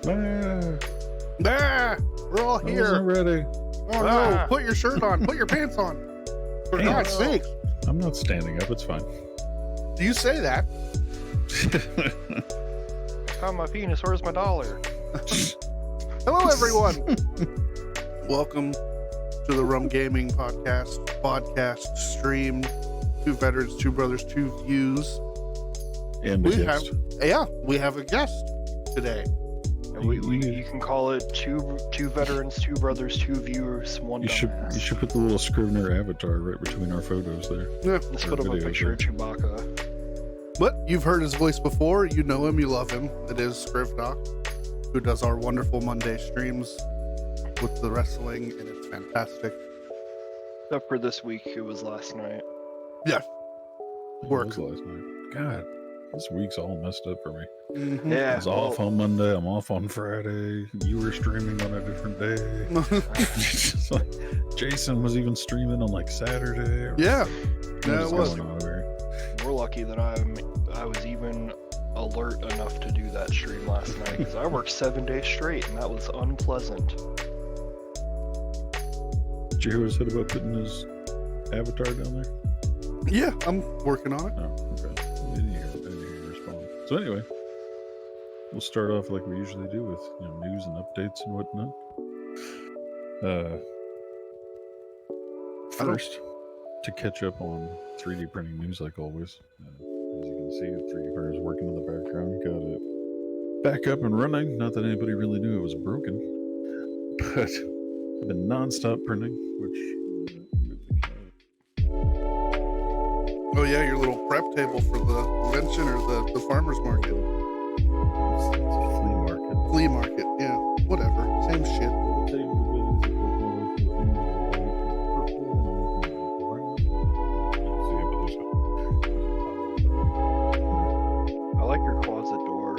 Ah, we're all I here. wasn't ready. Oh no! Put your shirt on. Put your pants on. For God's sake! I'm not standing up. It's fine. Do you say that? Oh, my penis. Where's my dollar? Hello, everyone. Welcome to the RUM-Gaming podcast stream. Two veterans, two brothers, two views. And We have a guest today. And you can call it two veterans, two brothers, two viewers, one you dumbass. should put the little Scrivener avatar right between our photos there. Yeah. Let's put up a picture of Chewbacca. But you've heard his voice before. You know him. You love him. It is Scrivdoc, who does our wonderful Monday streams with the wrestling, and it's fantastic. Except for this week, it was last night. Yeah. It Work. was last night. God, this week's all messed up for me. Mm-hmm. I Yeah. was off on Monday. I'm off on Friday. You were streaming on a different day. It's like, Jason was even streaming on like Saturday. Yeah. What Yeah, is it was. going on over here? We're lucky that I was even alert enough to do that stream last night because I worked 7 days straight and that was unpleasant. Did you hear what I said about putting his avatar down there? Yeah, I'm working on it. Oh, okay. I didn't hear you respond. So anyway, we'll start off like we usually do with news and updates and whatnot. First, to catch up on 3D printing news like always. As you can see, the 3D printer is working in the background. Got it back up and running. Not that anybody really knew it was broken, but I've been non-stop printing, which... Oh yeah, your little prep table for the convention or the farmer's market. It's a flea market. Flea market, yeah. Whatever. Same shit. I like your closet door.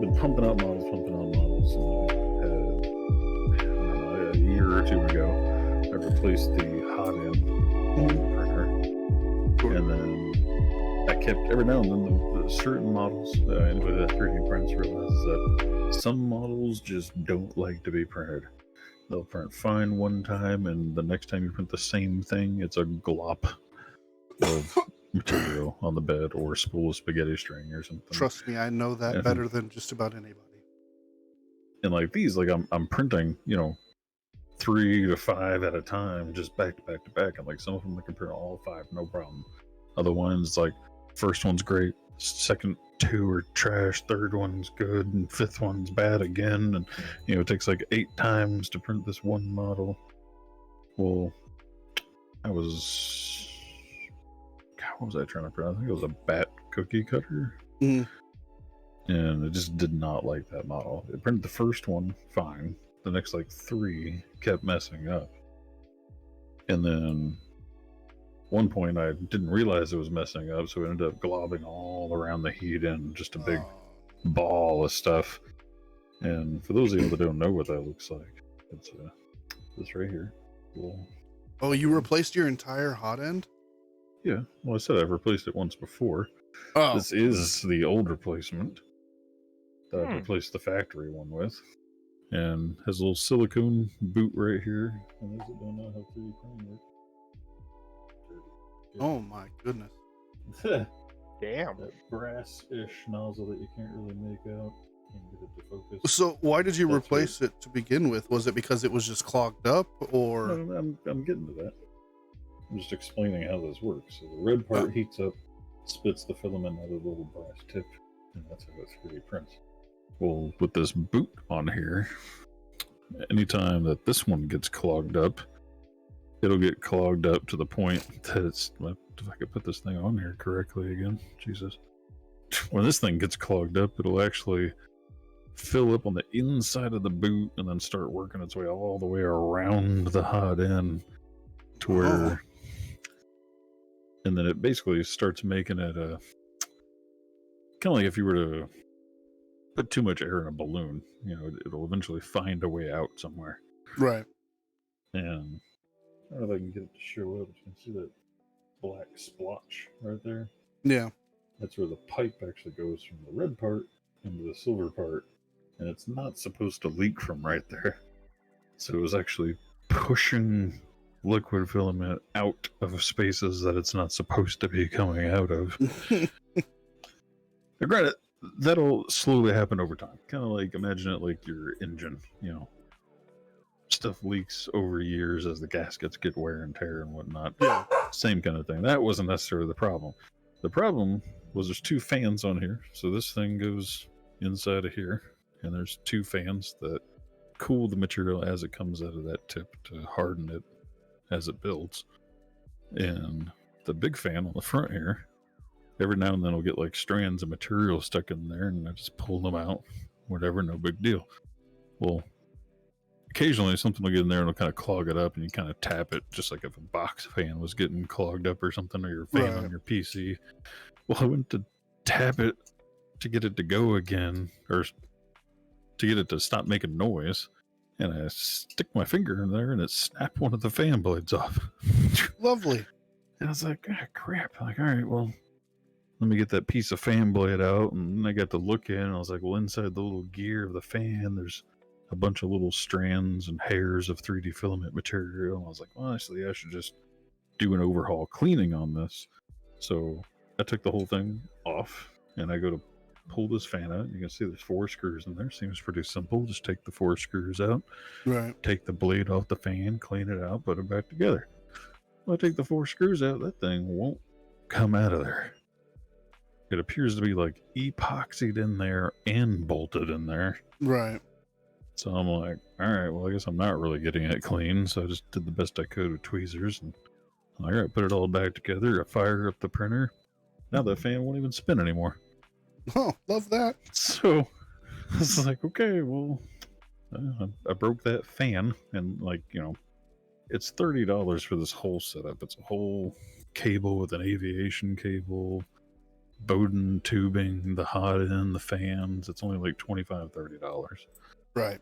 Been pumping out models. I don't know, a year or two ago, I replaced the hot end printer, and then I kept every now and then the certain models. Anybody that 3D prints realizes that some models just don't like to be printed. They'll print fine one time, and the next time you print the same thing, it's a glop of material on the bed or a spool of spaghetti string or something. Trust me, I know that better than just about anybody. And like these, like I'm printing, 3 to 5 at a time, just back to back to back. And like some of them I can print all 5, no problem. Other ones, like first one's great, second 2 are trash, third one's good, and fifth one's bad again. And it takes like 8 times to print this one model. Well, what was I trying to print? I think it was a bat cookie cutter. Mm. And it just did not like that model. It printed the first one fine. The next like 3 kept messing up. And then one point I didn't realize it was messing up, so it ended up globbing all around the heat and just a big ball of stuff. And for those of you that don't know what that looks like, it's this right here. Cool. Oh, you replaced your entire hot end? Yeah, well, I said I've replaced it once before. Oh. This is the old replacement that I've replaced the factory one with. And has a little silicone boot right here. And those that don't know how 3D printing works. Oh my goodness. Damn. That brass-ish nozzle that you can't really make out. Can't get it to focus. So why did you That's replace it to begin with? Was it because it was just clogged up, or? I'm getting to that. I'm just explaining how this works. So the red part heats up, spits the filament out of the little brass tip, and that's how it 3D prints. Well, with this boot on here, anytime that this one gets clogged up, it'll get clogged up to the point that it's, if I could put this thing on here correctly again, Jesus. When this thing gets clogged up, it'll actually fill up on the inside of the boot and then start working its way all the way around the hot end to where, and then it basically starts making it kind of like if you were to put too much air in a balloon, it'll eventually find a way out somewhere. Right. And I don't know if I can get it to show up. You can see that black splotch right there. Yeah. That's where the pipe actually goes from the red part into the silver part, and it's not supposed to leak from right there. So it was actually pushing liquid filament out of spaces that it's not supposed to be coming out of. Now, granted, that'll slowly happen over time. Kind of like, imagine it like your engine, you know. Stuff leaks over years as the gaskets get wear and tear and whatnot. Yeah. Same kind of thing. That wasn't necessarily the problem. The problem was there's two fans on here. So this thing goes inside of here, and there's two fans that cool the material as it comes out of that tip to harden it as it builds. And the big fan on the front here, every now and then I'll get like strands of material stuck in there, and I just pull them out, whatever, no big deal. Well, occasionally something will get in there and it'll kind of clog it up, and you kind of tap it just like if a box fan was getting clogged up or something, or your fan on your PC. Well, I went to tap it to get it to go again, or to get it to stop making noise, and I stick my finger in there and it snapped one of the fan blades off. Lovely. And I was like, ah, crap. Like, all right, well, let me get that piece of fan blade out. And I got to look in, and I was like, well, inside the little gear of the fan, there's a bunch of little strands and hairs of 3D filament material. And I was like, well, honestly, I should just do an overhaul cleaning on this. So I took the whole thing off, and I go to pull this fan out. You can see there's 4 screws in there. Seems pretty simple. Just take the 4 screws out, Right. take the blade off the fan, clean it out, put it back together. Well, I take the 4 screws out, that thing won't come out of there. It appears to be like epoxied in there and bolted in there. Right. So I'm like, all right, well, I guess I'm not really getting it clean. So I just did the best I could with tweezers, and I'm like, all right, put it all back together. I fire up the printer. Now that fan won't even spin anymore. Oh, love that. So I was like, okay, well, I broke that fan, and like, you know, it's $30 for this whole setup. It's a whole cable with an aviation cable, Bowden tubing, the hot end, the fans. It's only like $25, $30. Right.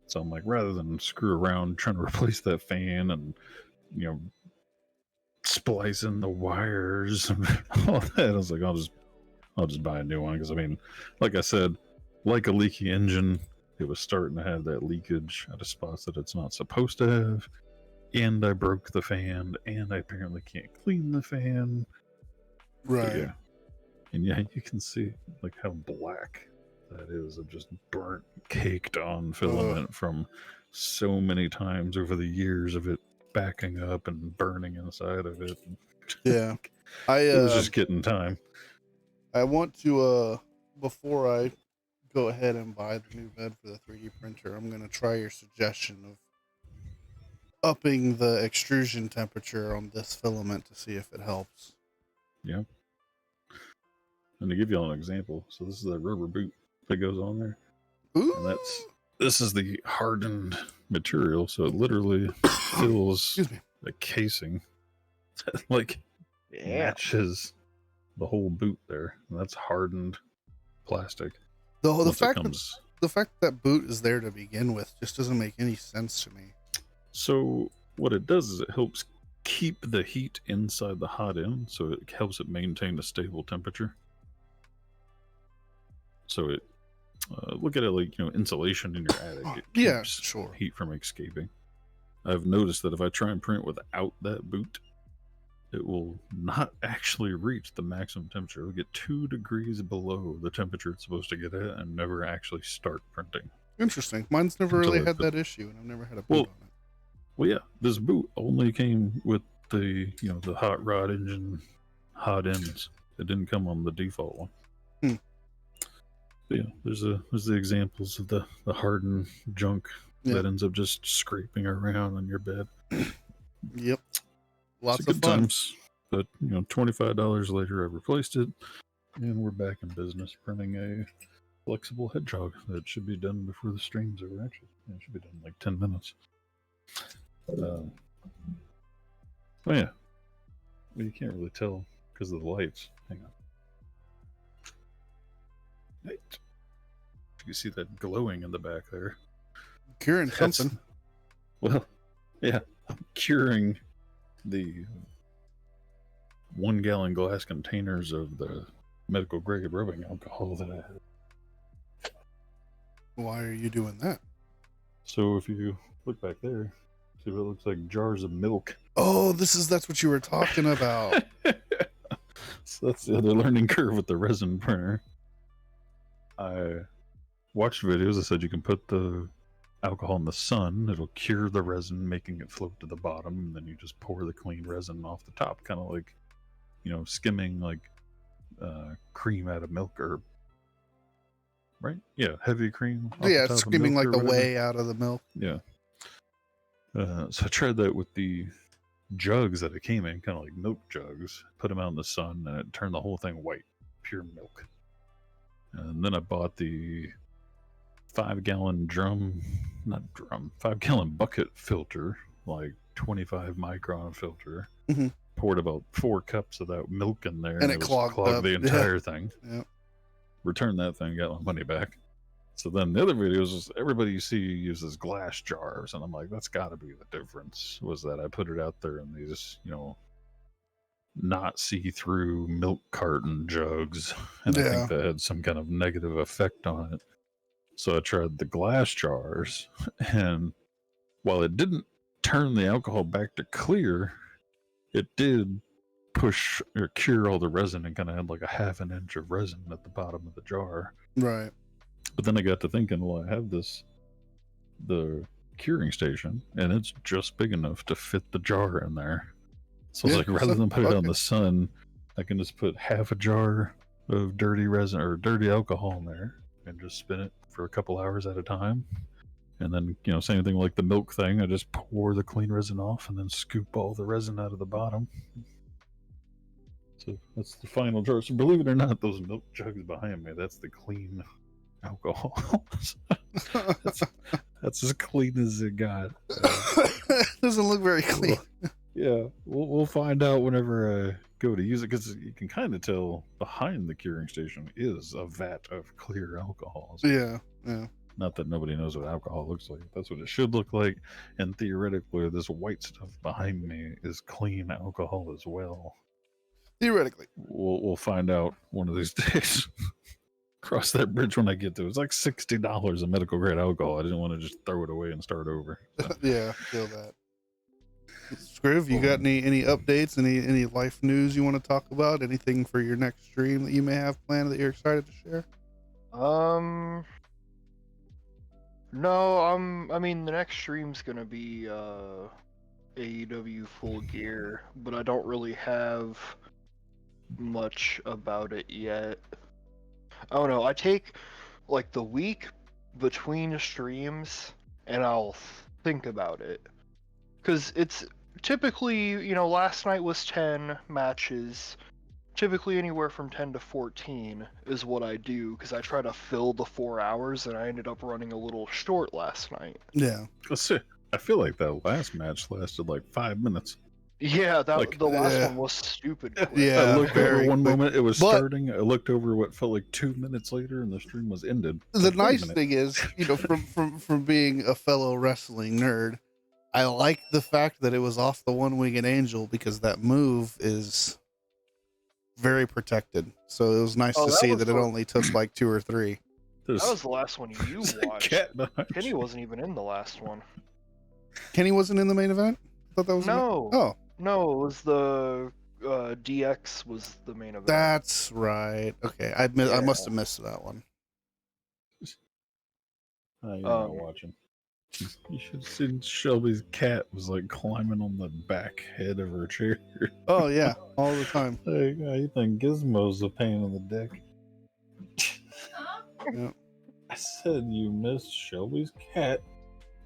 So I'm like, rather than screw around trying to replace that fan and, you know, splicing the wires and all that, I was like, I'll just buy a new one. Because I mean, like I said, like a leaky engine, it was starting to have that leakage at a spot that it's not supposed to have. And I broke the fan, and I apparently can't clean the fan. Right. But yeah. And yeah, you can see like how black that is of just burnt, caked on filament from so many times over the years of it backing up and burning inside of it. Yeah. It was just getting time. I want to before I go ahead and buy the new bed for the 3D printer, I'm going to try your suggestion of upping the extrusion temperature on this filament to see if it helps. Yeah. And to give you all an example, so this is a rubber boot that goes on there. Ooh. And this is the hardened material, so it literally fills the casing that like matches the whole boot there. And that's hardened plastic. The fact that boot is there to begin with just doesn't make any sense to me. So what it does is it helps keep the heat inside the hot end, so it helps it maintain a stable temperature. So it look at it like, you know, insulation in your attic. It keeps heat from escaping. I've noticed that if I try and print without that boot, it will not actually reach the maximum temperature. It'll get 2 degrees below the temperature it's supposed to get at and never actually start printing. Interesting. Mine's never really had that issue, and I've never had a boot on it. Well, yeah, this boot only came with the, you know, the hot rod engine hot ends. It didn't come on the default one. But yeah, there's the examples of the hardened junk that ends up just scraping around on your bed. Yep. Lots of good fun. Times. But, you know, $25 later, I replaced it, and we're back in business printing a flexible hedgehog that should be done before the stream's over. Actually, it should be done in like 10 minutes. Oh yeah, well, you can't really tell because of the lights. Hang on. Right. You can see that glowing in the back there. Curing something. Well, yeah, I'm curing the 1-gallon glass containers of the medical grade rubbing alcohol that I had. Why are you doing that? So if you look back there, see what looks like jars of milk. Oh, that's what you were talking about. So that's the other learning curve with the resin printer. I watched videos that said you can put the alcohol in the sun, it'll cure the resin, making it float to the bottom, and then you just pour the clean resin off the top, kind of like, skimming like cream out of milk, or right? Yeah, heavy cream. Off Yeah, the top it's of screaming milk like or the whatever. whey out of the milk. Yeah. So I tried that with the jugs that it came in, kind of like milk jugs. Put them out in the sun, and it turned the whole thing white, pure milk. And then I bought the 5-gallon 5-gallon bucket filter, like 25 micron filter. Mm-hmm. Poured about 4 cups of that milk in there, And it clogged up. the entire thing. Yeah. Returned that thing, got my money back. So then the other videos was everybody you see uses glass jars, and I'm like, that's got to be the difference. Was that I put it out there in these, not see-through milk carton jugs, and I think that had some kind of negative effect on it. So I tried the glass jars, and while it didn't turn the alcohol back to clear, it did push or cure all the resin and kind of had like a half an inch of resin at the bottom of the jar. Right. But then I got to thinking, well, I have the curing station, and it's just big enough to fit the jar in there. So I was like, rather than put it out in the sun, I can just put half a jar of dirty resin or dirty alcohol in there and just spin it for a couple hours at a time. And then, same thing like the milk thing. I just pour the clean resin off and then scoop all the resin out of the bottom. So that's the final jar. So believe it or not, those milk jugs behind me, that's the clean alcohol. that's as clean as it got. Doesn't look very clean. Yeah, we'll find out whenever I go to use it, because you can kind of tell behind the curing station is a vat of clear alcohol. So Yeah. not that nobody knows what alcohol looks like. That's what it should look like. And theoretically, this white stuff behind me is clean alcohol as well. Theoretically. We'll find out one of these days. Cross that bridge when I get to it. It's like $60 of medical grade alcohol. I didn't want to just throw it away and start over. So. Yeah, feel that. Scriv, you got any updates, any life news you want to talk about? Anything for your next stream that you may have planned that you're excited to share? No, I mean, the next stream's gonna be AEW Full Gear, but I don't really have much about it yet. I don't know, I take like the week between streams and I'll think about it. Because it's typically, last night was 10 matches. Typically anywhere from 10 to 14 is what I do, because I try to fill the 4 hours, and I ended up running a little short last night. Yeah. I feel like that last match lasted like 5 minutes. Yeah, the last one was stupid quick. Yeah, I looked over one moment, it was starting. I looked over what felt like 2 minutes later, and the stream was ended. The nice thing is, from being a fellow wrestling nerd, I like the fact that it was off the one-winged angel, because that move is very protected. So it was nice to see that it only took like 2 or 3. That was the last one you watched. Kenny wasn't even in the last one. Kenny wasn't in the main event? I thought that was No, it was the DX was the main event. That's right. Okay, I must have missed that one. You're not watching. You should have seen Shelby's cat was like climbing on the back head of her chair. Oh yeah, all the time. Like, you think Gizmo's a pain in the dick? Yeah. I said you missed Shelby's cat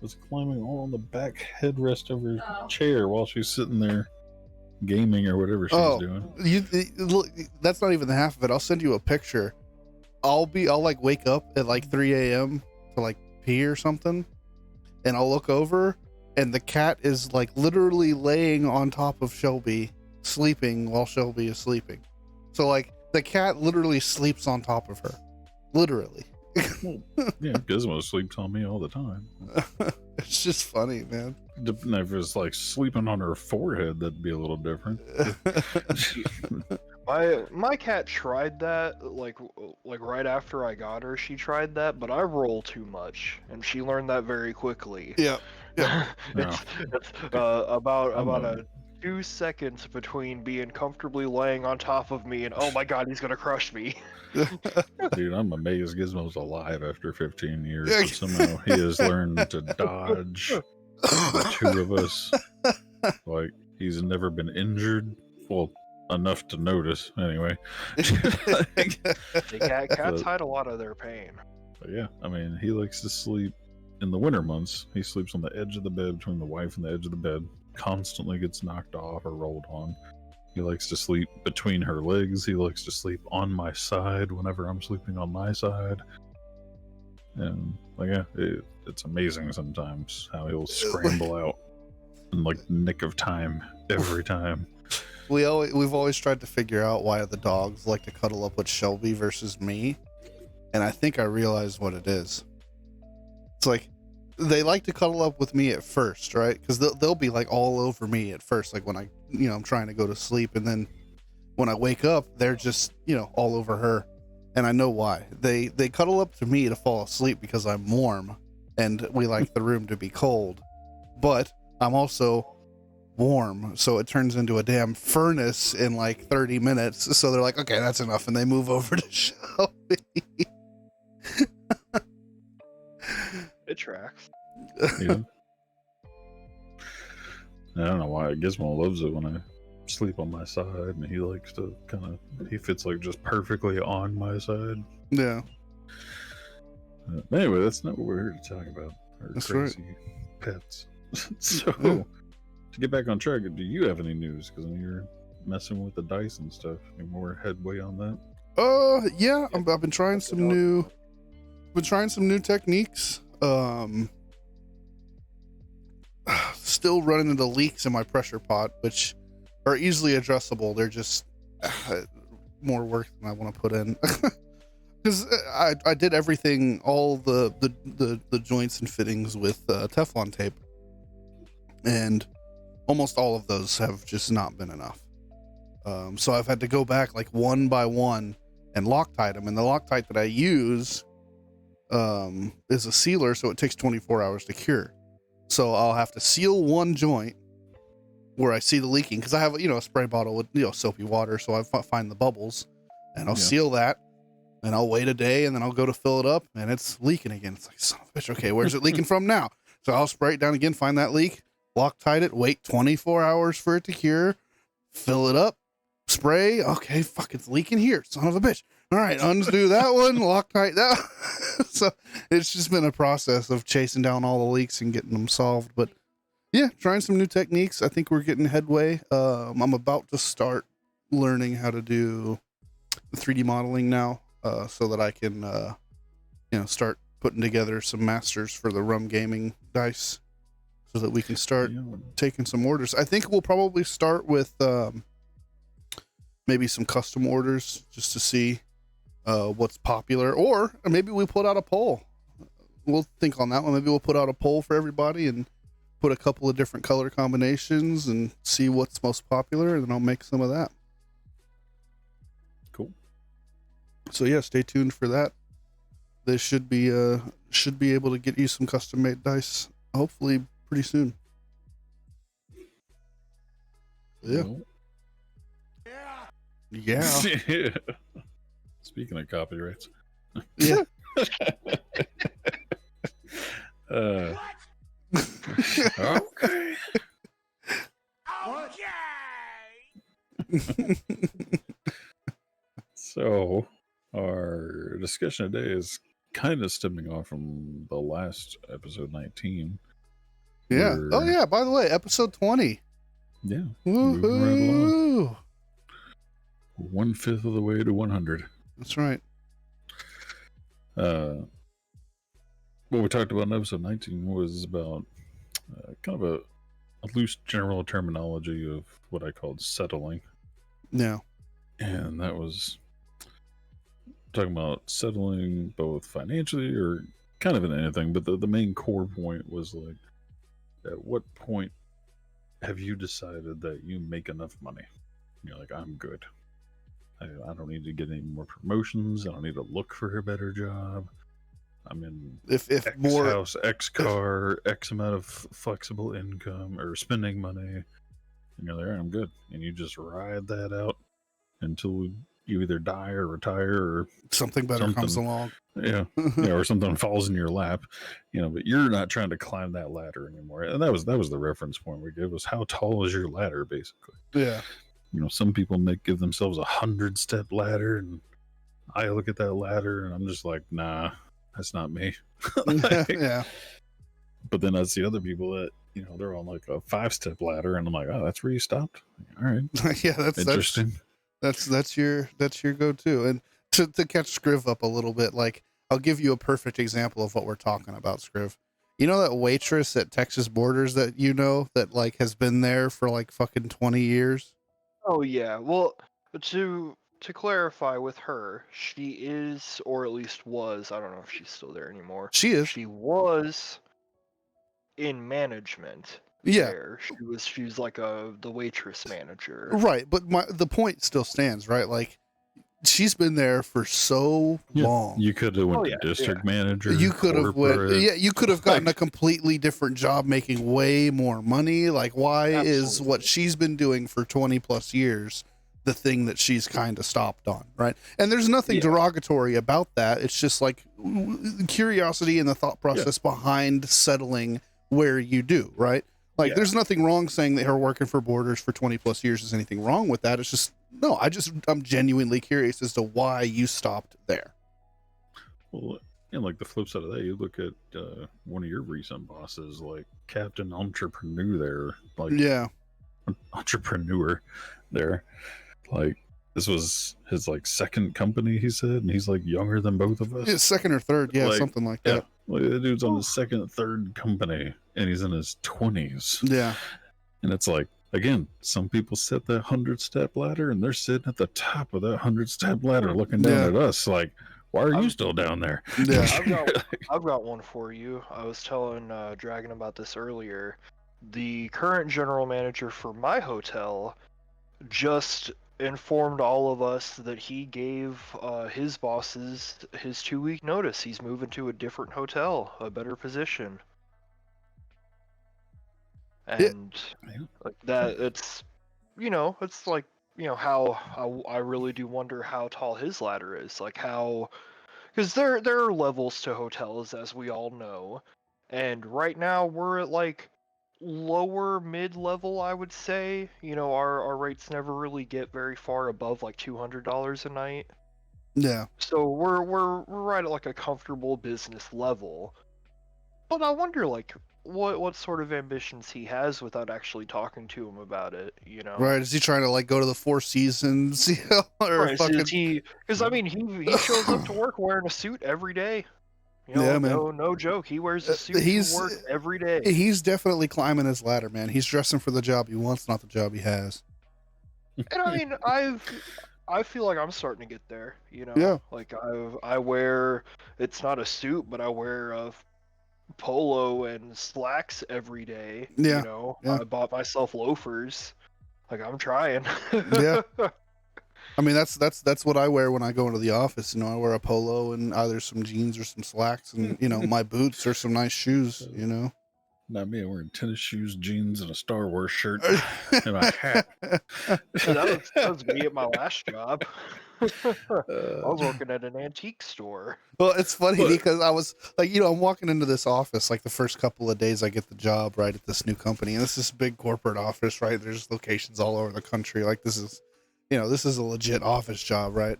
was climbing all on the back headrest of her chair while she's sitting there gaming or whatever she's doing. Look, that's not even the half of it. I'll send you a picture. I'll like wake up at like 3 a.m. to like pee or something, and I'll look over, and the cat is like literally laying on top of Shelby, sleeping while Shelby is sleeping. So like the cat literally sleeps on top of her, literally. Yeah, Gizmo sleeps on me all the time. It's just funny, man. If it was like sleeping on her forehead, that'd be a little different. My cat tried that, like right after I got her, she tried that, but I roll too much, and she learned that very quickly. Yeah. Yeah. It's I'm about a a 2 seconds between being comfortably laying on top of me and oh my god, he's gonna crush me. dude. I'm amazed Gizmo's alive after 15 years, but somehow he has learned to dodge the two of us. Like he's never been injured. Well, enough to notice anyway. Like, Cats So- hide a lot of their pain. but yeah, I mean, he likes to sleep in the winter months. He sleeps on the edge of the bed between the wife and the edge of the bed. Constantly gets knocked off or rolled on. He likes to sleep between her legs. He likes to sleep on my side whenever I'm sleeping on my side. And like, yeah, it's amazing sometimes how he'll scramble out in like nick of time every time. We've always tried to figure out why the dogs like to cuddle up with Shelby versus me, and I think I realized what it is. It's like they like to cuddle up with me at first, right? Because they'll be like all over me at first, like when I'm trying to go to sleep, and then when I wake up, they're just all over her, and I know why. They cuddle up to me to fall asleep because I'm warm, and we like the room to be cold, but I'm also warm, so it turns into a damn furnace in like 30 minutes. So they're like, okay, that's enough, and they move over to Shelby. It tracks. Yeah. I don't know why Gizmo loves it when I sleep on my side, and he likes to he fits like just perfectly on my side. Yeah, Anyway, that's not what we're here to talk about. Our That's crazy pets. So, Yeah. to get back on track, do you have any news? Because you're messing with the dice and stuff. Any more headway on that? yeah, I've been trying some new techniques. Still running into leaks in my pressure pot, which are easily addressable. They're just more work than I want to put in. Because I did everything, all the joints and fittings with Teflon tape, and almost all of those have just not been enough. So I've had to go back like one by one and Loctite them, and the Loctite that I use is a sealer, so it takes 24 hours to cure. So I'll have to seal one joint where I see the leaking, because I have a spray bottle with soapy water, so I find the bubbles, and I'll seal that, and I'll wait a day, and then I'll go to fill it up, and it's leaking again. It's like, son of a bitch, okay, where's it leaking from now? So I'll spray it down again, find that leak, Loctite it, wait 24 hours for it to cure, fill it up, spray, okay, fuck, it's leaking here, son of a bitch. All right, undo that one, Loctite that. So it's just been a process of chasing down all the leaks and getting them solved. But yeah, trying some new techniques. I think we're getting headway. I'm about to start learning how to do 3D modeling now, so that I can, start putting together some masters for the RUM-Gaming dice, so that we can start taking some orders. I think we'll probably start with maybe some custom orders just to see what's popular, or maybe we put out a poll. We'll think on that one. Maybe we'll put out a poll for everybody and put a couple of different color combinations and see what's most popular, and then I'll make some of that. Cool. So yeah, stay tuned for that. They should be able to get you some custom made dice hopefully pretty soon. Yeah. Yeah. Yeah. Speaking of copyrights. Yeah. Okay. So, our discussion today is kind of stemming off from the last episode 19. Yeah. Oh yeah, by the way, episode 20. Yeah. Moving right along. Woohoo! 1/5 of the way to 100. That's right. What we talked about in episode 19 was about kind of a loose general terminology of what I called settling. Yeah. And that was talking about settling both financially or kind of in anything, but the main core point was like, at what point have you decided that you make enough money? You're like, I'm good. I don't need to get any more promotions. I don't need to look for a better job. I'm in If X more house, X car, X amount of flexible income or spending money, and you're there, I'm good. And you just ride that out until you either die or retire or something better comes something. along. Yeah, or something falls in your lap, but you're not trying to climb that ladder anymore. And that was the reference point we gave, was how tall is your ladder, basically. Yeah. Some people give themselves 100-step ladder, and I look at that ladder and I'm just like, nah, that's not me. Yeah. But then I see other people that they're on like a 5-step ladder, and I'm like, oh, that's where you stopped. All right, Yeah, that's interesting. That's your go-to. And to catch Scriv up a little bit, like, I'll give you a perfect example of what we're talking about, Scriv. You know that waitress at Texas Borders that that like has been there for like fucking 20 years? Oh yeah. Well, to clarify with her, she is, or at least was, I don't know if she's still there anymore. She is. She was in management Yeah. there. She's like the waitress manager. Right, but the point still stands, right? Like, she's been there for so long. You could have went to district manager. You could have you could have gotten a completely different job making way more money. Like, why is what she's been doing for 20 plus years the thing that she's kind of stopped on, right? And there's nothing derogatory about that. It's just like curiosity and the thought process behind settling where you do, right? Like, there's nothing wrong saying that her working for Borders for 20 plus years is anything wrong with that. It's just, no, I'm genuinely curious as to why you stopped there. Well, and like the flip side of that, you look at one of your recent bosses, like Captain Entrepreneur there, like entrepreneur there, like this was his like second company, he said, and he's like younger than both of us. Yeah, second or third, something like that. Like, the dude's on his second, third company, and he's in his 20s. Yeah, and it's like, again, some people set that 100-step ladder, and they're sitting at the top of that 100-step ladder, looking down at us, like, why are you still down there? Yeah, I've got one for you. I was telling Dragon about this earlier. The current general manager for my hotel just informed all of us that he gave his bosses his 2-week notice. He's moving to a different hotel, a better position. And like that, it's it's like how I really do wonder how tall his ladder is. Like, how, because there are levels to hotels, as we all know, and right now we're at like lower mid-level, I would say. Our rates never really get very far above like $200 a night. Yeah. So we're right at like a comfortable business level. But I wonder, like, what sort of ambitions he has without actually talking to him about it, Right? Is he trying to like go to the Four Seasons, or right, fucking? Because I mean, he shows up to work wearing a suit every day. Yeah, man. No joke. He wears a suit to work every day. He's definitely climbing his ladder, man. He's dressing for the job he wants, not the job he has. And I mean, I feel like I'm starting to get there. Yeah. Like I wear, it's not a suit, but I wear a polo and slacks every day. Yeah. I bought myself loafers. Like, I'm trying. Yeah. I mean, that's what I wear when I go into the office. I wear a polo and either some jeans or some slacks, and my boots or some nice shoes. Not me. I'm wearing tennis shoes, jeans, and a Star Wars shirt and a hat. that was me at my last job. I was working at an antique store. Well, it's funny because I was like, I'm walking into this office like the first couple of days I get the job, right, at this new company, and this is a big corporate office, right? There's locations all over the country. Like, this is a legit office job, right?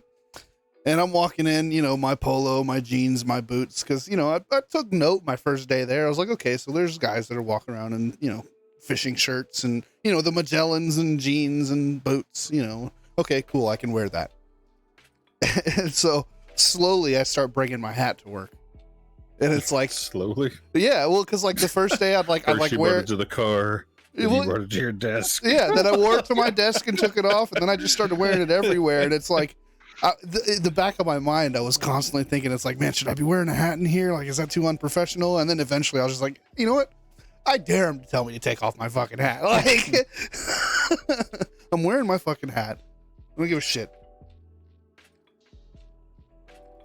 And I'm walking in, my polo, my jeans, my boots, because I took note my first day there. I was like, okay, so there's guys that are walking around in fishing shirts and the Magellans and jeans and boots. Okay, cool, I can wear that. And so slowly I start bringing my hat to work, and it's like slowly. Yeah, well, because like the first day I'd like you wear brought it to the car. You brought it to your desk. Yeah, then I wore it to my desk and took it off, and then I just started wearing it everywhere. And it's like, in the back of my mind, I was constantly thinking, it's like, man, should I be wearing a hat in here? Like, is that too unprofessional? And then eventually I was just like, you know what? I dare him to tell me to take off my fucking hat. Like, I'm wearing my fucking hat. I don't give a shit.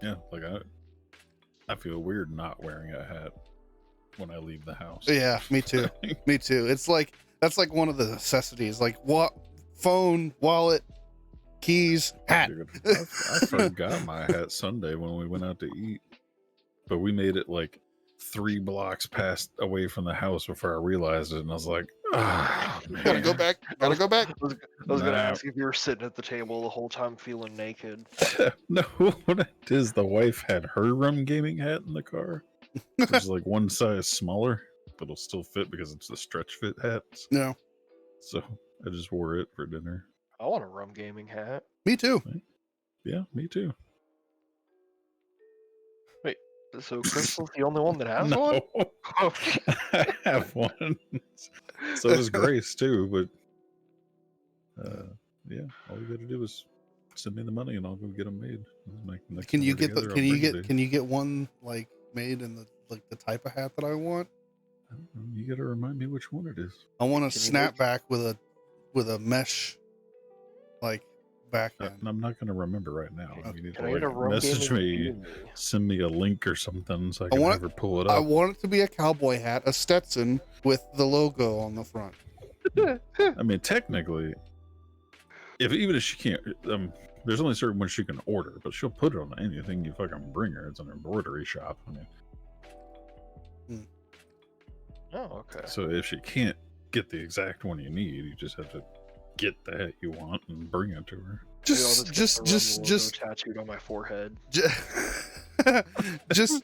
Yeah, like I feel weird not wearing a hat when I leave the house. Yeah, me too. Me too. It's like that's like one of the necessities. Like what? Phone, wallet, keys, hat. Dude, I forgot my hat Sunday when we went out to eat, but we made it like 3 blocks past away from the house before I realized it, and I was like, oh, man. Gotta go back. Gotta go back. I was gonna Nah. ask if you were sitting at the table the whole time feeling naked. No, what it is, the wife had her RUM-Gaming hat in the car, which is like one size smaller, but it'll still fit because it's the stretch fit hats. No, So I just wore it for dinner. I want a RUM-Gaming hat. me too. Yeah, me too. So Crystal's the only one that has No, one? I have one. So does Grace too, but yeah, all you gotta do is send me the money and I'll go get them made. Can you get can you get one like made in the like the type of hat that I want? I don't know, you gotta remind me which one it is. I want a Can you make- snapback with a mesh like back end. I'm not gonna remember right now. You need Can I to get a like, RUM-Gaming message me, beanie? send me a link or something so I can want never pull it I up. want it to be a cowboy hat, a Stetson with the logo on the front. I mean, technically, even if she can't, there's only certain ones she can order, but she'll put it on anything you fucking bring her. It's an embroidery shop. I mean, Oh, okay. so if she can't get the exact one you need, you just have to get the hat you want and bring it to her. Maybe I'll get the RUM logo Just tattooed on my forehead. just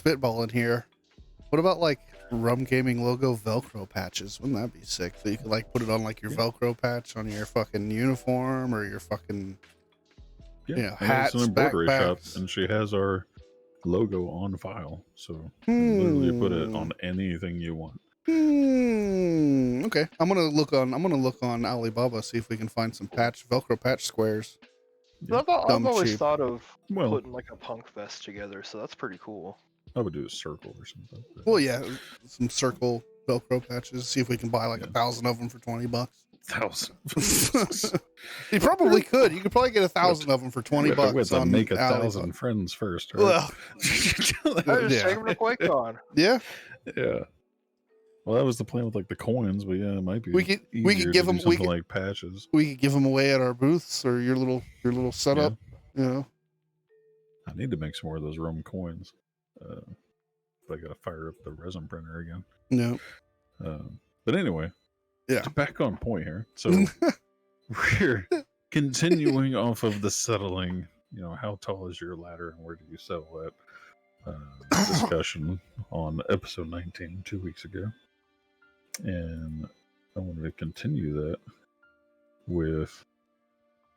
spitballing here. What about like RUM-Gaming logo Velcro patches? Wouldn't that be sick? So you could like put it on like your Velcro patch on your fucking uniform or your fucking Yeah, Yeah, and it's an hats, embroidery shop, backpacks. and she has our logo on file, so you can literally put it on anything you want. Okay, I'm gonna look on Alibaba, see if we can find some Velcro patch squares. Yeah. I've Dumb always cheap. thought of Well, putting like a punk vest together, so that's pretty cool. I would do a circle or something. but- Well, yeah, some circle Velcro patches. See if we can buy like Yeah. 1,000 of them for $20. 1,000. You probably could. You could probably get 1,000 of them for $20 We have to on make 1,000 Alibaba. friends first, right? Well, I just Yeah. take them to QuakeCon. yeah, Yeah. Well, that was the plan with like the coins, but yeah, it might be. we could easier give to do them something like patches. we could give them away at our booths or your little setup. You know, I need to make some more of those Rome coins. But I gotta fire up the resin printer again. no, But anyway, Yeah. back on point here. So we're continuing off of the settling. You know, how tall is your ladder and where do you settle at? Discussion on episode 19 2 weeks ago, and I wanted to continue that with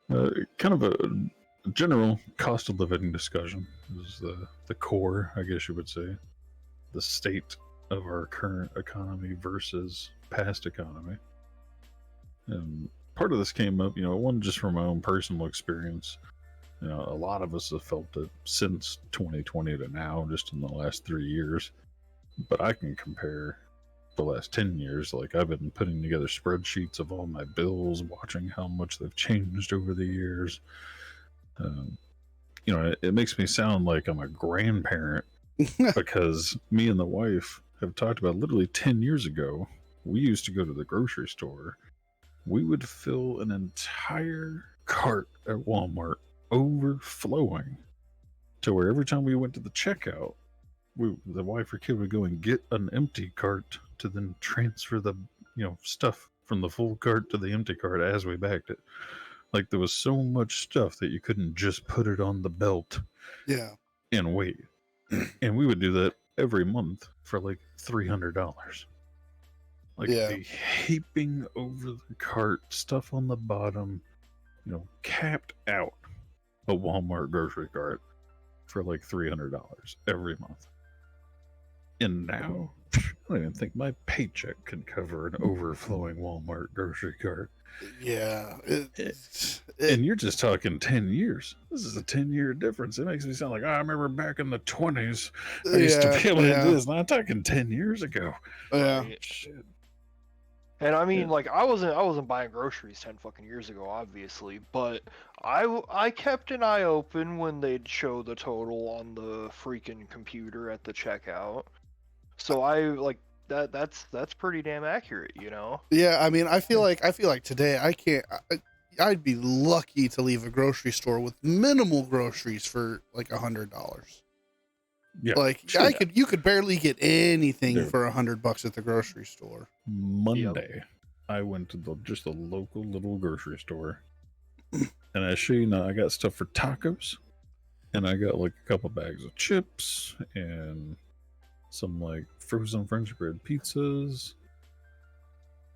kind of a general cost of living discussion. This is the core, I guess you would say, the state of our current economy versus past economy. And part of this came up, you know, one just from my own personal experience. You know, a lot of us have felt it since 2020 to now, just in the last 3 years. But I can compare the last 10 years. Like, I've been putting together spreadsheets of all my bills, watching how much they've changed over the years. You know, it makes me sound like I'm a grandparent because me and the wife have talked about literally 10 years ago. We used to go to the grocery store. We would fill an entire cart at Walmart, overflowing, to where every time we went to the checkout, the wife or kid would go and get an empty cart to then transfer the stuff from the full cart to the empty cart as we backed it. Like, there was so much stuff that you couldn't just put it on the belt yeah, and wait. And we would do that every month for like $300. Like, Yeah. the heaping over the cart, stuff on the bottom, capped out a Walmart grocery cart for like $300 every month. And now, I don't even think my paycheck can cover an overflowing Walmart grocery cart. yeah. And you're just talking 10 years. This is a 10-year difference. It makes me sound like, I remember back in the 20s, I used to be able to do this. Now I'm talking 10 years ago. Yeah. Shit. And I mean, like, I wasn't buying groceries 10 fucking years ago, obviously, but I kept an eye open when they'd show the total on the freaking computer at the checkout. So I like that's pretty damn accurate, you know? Yeah, I mean, I feel like today I can't. I'd be lucky to leave a grocery store with minimal groceries for like $100. Yeah, Like sure. you could barely get anything Dude. for $100 at the grocery store. Monday, I went to just a local little grocery store, and I show you now, I got stuff for tacos, and I got like a couple bags of chips and some like frozen French bread pizzas,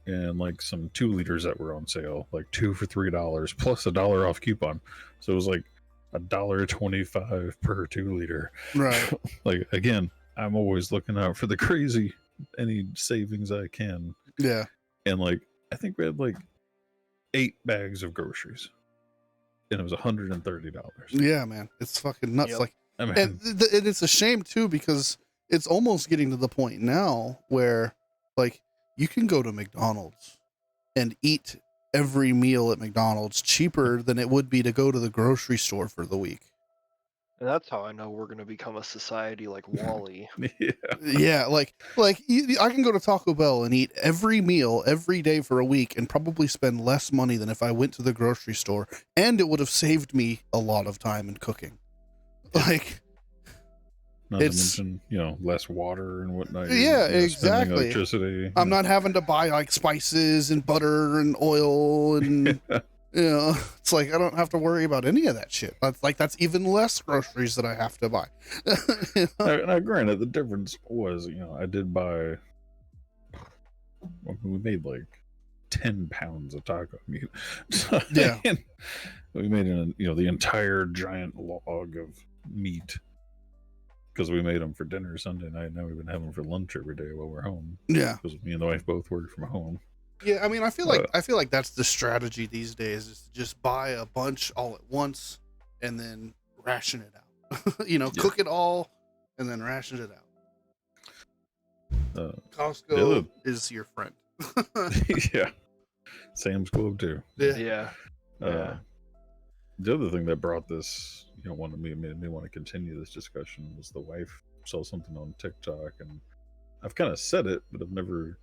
and like some 2 liters that were on sale, like 2 for $3 plus $1 off coupon. So it was like $1.25 per 2 liter. Right. Like, again, I'm always looking out for the crazy, any savings I can. Yeah. And like, I think we had like 8 bags of groceries, and it was $130. Yeah, man, it's fucking nuts. Yep. Like, I mean, and it's a shame too, because it's almost getting to the point now where like you can go to McDonald's and eat every meal at McDonald's cheaper than it would be to go to the grocery store for the week. And that's how I know we're gonna become a society like Wall-E. yeah. Yeah, like I can go to Taco Bell and eat every meal every day for a week and probably spend less money than if I went to the grocery store, and it would have saved me a lot of time in cooking. Like, Not to it's- mention, less water and whatnot. Yeah, spending exactly. Electricity. I'm not having to buy like spices and butter and oil and it's like I don't have to worry about any of that shit. That's even less groceries that I have to buy. Now, granted, the difference was, I did buy. We made like 10 pounds of taco meat. So, Yeah. we made the entire giant log of meat, because we made them for dinner Sunday night. Now we've been having them for lunch every day while we're home. Yeah. Because me and the wife both work from home. Yeah, I mean, I feel like that's the strategy these days, is to just buy a bunch all at once and then ration it out. Cook it all and then ration it out. Costco is your friend. Yeah. Sam's Club too. Yeah. The other thing that brought this, made me want to continue this discussion was the wife saw something on TikTok, and I've kind of said it, but I've never,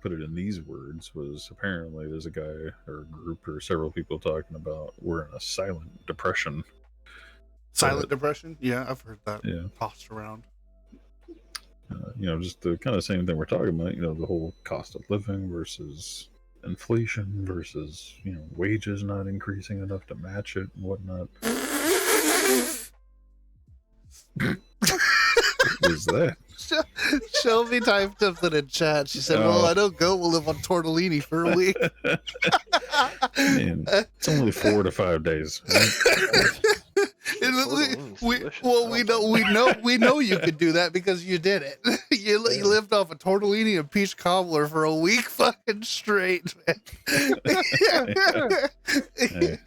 put it in these words. Was apparently there's a guy or a group or several people talking about we're in a silent depression. Silent depression? Yeah, I've heard that tossed around. Just the kind of same thing we're talking about. The whole cost of living versus inflation versus wages not increasing enough to match it and whatnot. What was that? Shelby typed something in chat. She said, "Well, I know Goat will live on tortellini for a week." Man, it's only 4 to 5 days. Right? We know you could do that because you did it. You lived off a tortellini and peach cobbler for a week fucking straight, man. Hey,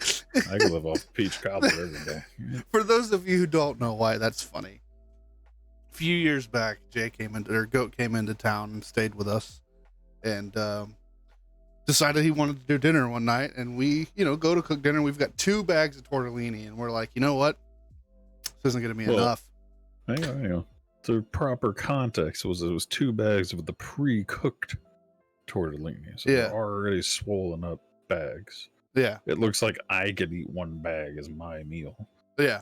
I can live off peach cobbler every day. For those of you who don't know why that's funny, a few years back, Goat came into town and stayed with us, and decided he wanted to do dinner one night, and we, go to cook dinner. We've got 2 bags of tortellini, and we're like, you know what? This isn't going to be enough. Hang on. The proper context was it was 2 bags of the pre-cooked tortellini, so they're already swollen up bags. Yeah. It looks like I could eat 1 bag as my meal. Yeah.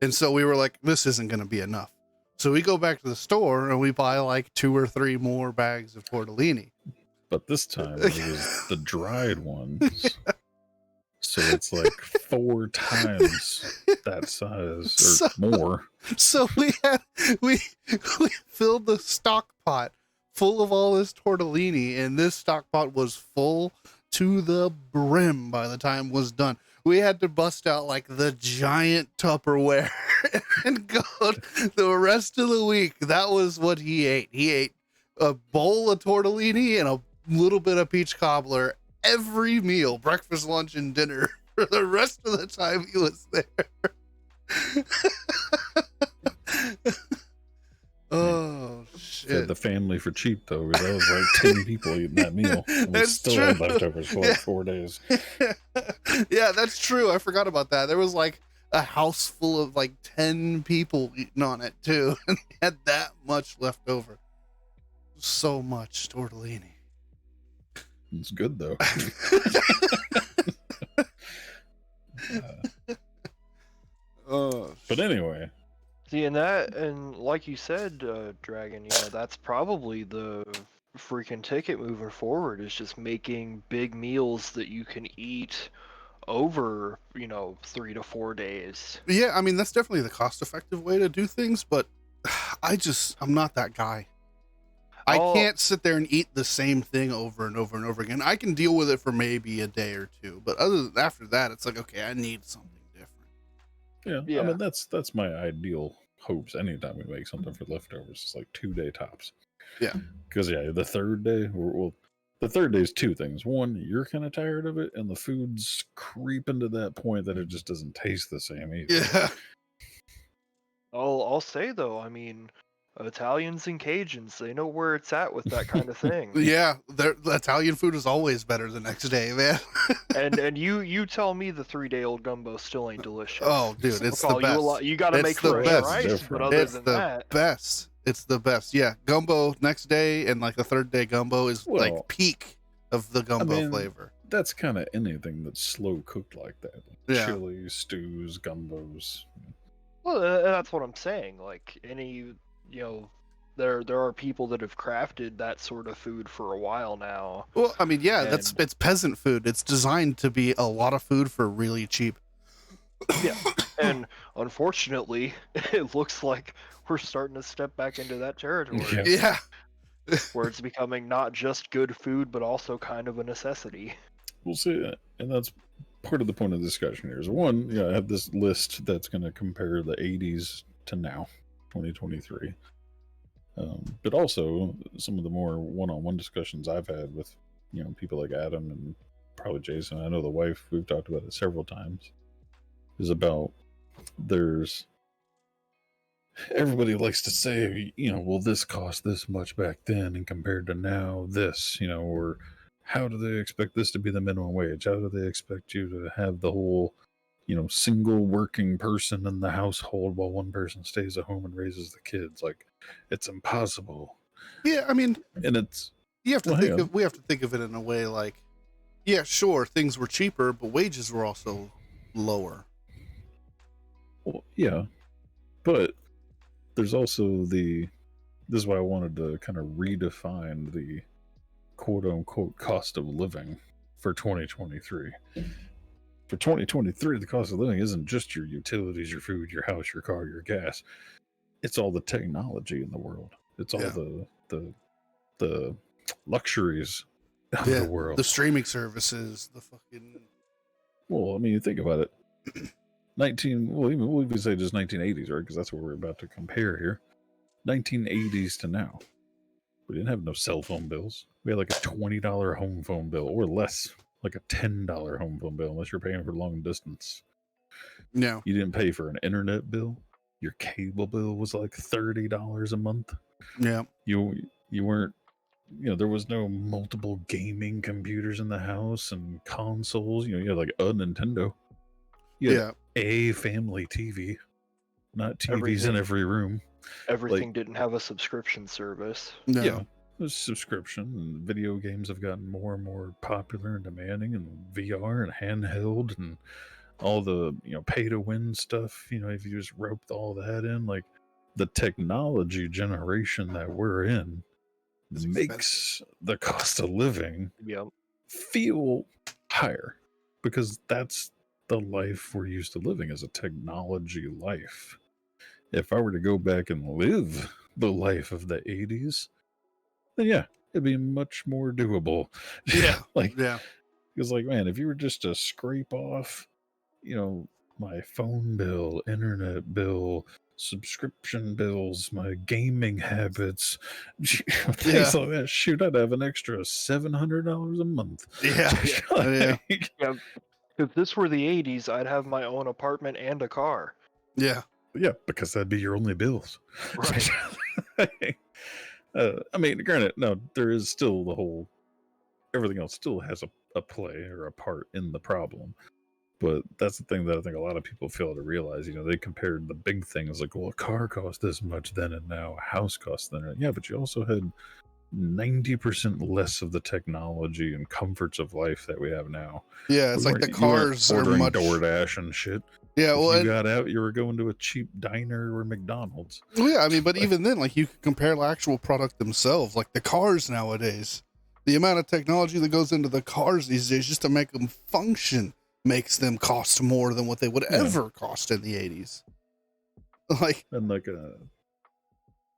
And so we were like, this isn't going to be enough. So we go back to the store and we buy like 2 or 3 more bags of tortellini. But this time it was the dried ones. So it's like 4 times that size or more. So we filled the stock pot full of all this tortellini, and this stock pot was full to the brim by the time it was done. We had to bust out like the giant Tupperware and go the rest of the week. That was what he ate. He ate a bowl of tortellini and a little bit of peach cobbler every meal, breakfast, lunch, and dinner, for the rest of the time he was there. Oh Fed shit! the family for cheap though. That was like 10 people eating that meal, and we That's still true. had leftovers for like 4 days. Yeah, that's true. I forgot about that. There was like a house full of like 10 people eating on it too, and they had that much left over. So much tortellini. It's good though. Oh, But anyway, See, and like you said, Dragon, that's probably the freaking ticket moving forward is just making big meals that you can eat over, 3 to 4 days. yeah, I mean that's definitely the cost-effective way to do things, but I'm not that guy. I Oh, can't sit there and eat the same thing over and over and over again. I can deal with it for maybe a day or two, but after that, it's like, okay, I need something different. yeah, I Yeah. mean that's my ideal hopes. Anytime we make something for leftovers, it's like 2-day tops. Yeah. Because the third day, the third day is two things. One, you're kind of tired of it, and the food's creeping to that point that it just doesn't taste the same either. Yeah. I'll say though, I mean, Italians and Cajuns, they know where it's at with that kind of thing. Yeah, the Italian food is always better the next day, man. And you tell me the 3-day-old gumbo still ain't delicious. Oh, dude, it's I'll the call you a best. lot. You got to It's make the fresh best. rice, but Different. other It's than the that, best. It's the best. Yeah, gumbo next day and like the third day gumbo is like Well, peak of the gumbo mean, flavor. That's kind of anything that's slow cooked like that. Yeah. Chilies, stews, gumbos. well, that's what I'm saying. Like any, there are people that have crafted that sort of food for a while now. Well, I mean, yeah, And- it's peasant food. It's designed to be a lot of food for really cheap. Yeah, and unfortunately, it looks like we're starting to step back into that territory Yeah. Yeah. where it's becoming not just good food, but also kind of a necessity. We'll see, and that's part of the point of the discussion here. Is one, I have this list that's going to compare the 80s to now, 2023. But also some of the more one-on-one discussions I've had with, people like Adam and probably Jason. I know the wife, we've talked about it several times, is about everybody likes to say, well, this cost this much back then and compared to now, this, or how do they expect this to be the minimum wage? How do they expect you to have the whole, single working person in the household while one person stays at home and raises the kids? Like, it's impossible. Yeah, I mean, And it's, we have to Well, think of it in a way like, yeah, sure, things were cheaper, but wages were also lower. well, yeah, but there's also this is why I wanted to kind of redefine the quote unquote cost of living for 2023. For 2023, the cost of living isn't just your utilities, your food, your house, your car, your gas. It's all the technology in the world. It's all the luxuries of Yeah, the world. the streaming services, the fucking. Well, I mean, you think about it. We'll even say just 1980s, right? Because that's what we're about to compare here. 1980s to now. We didn't have no cell phone bills. We had like a $20 home phone bill or less, like a $10 home phone bill, unless you're paying for long distance. No. You didn't pay for an internet bill. Your cable bill was like $30 a month. Yeah. You weren't, there was no multiple gaming computers in the house and consoles. You had like a Nintendo. You had a family TV, not TVs in every room. Everything didn't have a subscription service. No. Yeah, there's subscription, and video games have gotten more and more popular and demanding, and VR and handheld and all the pay to win stuff. If you just roped all that in, like the technology generation that we're in It's makes the cost of living Yep. feel higher because that's the life we're used to living as a technology life. If I were to go back and live the life of the 80s, then yeah, it'd be much more doable. Yeah. Because man, if you were just to scrape off, my phone bill, internet bill, subscription bills, my gaming habits, things like that, shoot, I'd have an extra $700 a month. Yeah. Yeah. If this were the 80s, I'd have my own apartment and a car. Yeah. Yeah, because that'd be your only bills. Right. I mean, granted, no, there is still the whole. Everything else still has a play or a part in the problem. But that's the thing that I think a lot of people fail to realize. You know, they compared the big things like, well, a car cost this much then and now, a house costs then. Yeah, but you also had 90% less of the technology and comforts of life that we have now. Yeah, it's like the cars are ordering much. DoorDash and shit. Yeah, well, if you got out, you were going to a cheap diner or McDonald's. Well, yeah, I mean, but even then, like, you could compare the actual product themselves, like the cars nowadays. The amount of technology that goes into the cars these days just to make them function makes them cost more than what they would ever cost in the 80s. Like, and like,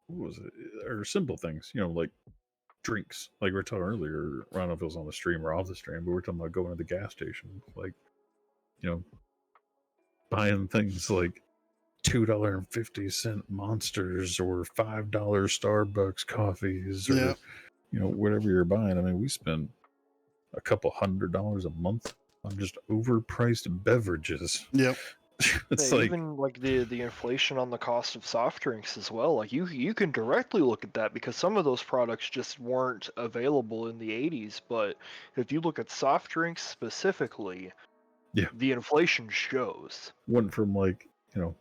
what was it? Or simple things, you know, like drinks. Like we were talking earlier, I don't know if it was on the stream or off the stream, but we were talking about going to the gas station, like, you know, buying things like $2.50 Monsters or $5 Starbucks coffees, or you know, whatever you're buying. I mean, we spend a couple $100 a month on just overpriced beverages. Yep. It's even like the inflation on the cost of soft drinks as well. Like you can directly look at that because some of those products just weren't available in the 80s. But if you look at soft drinks specifically, the inflation shows. Went from like, you know,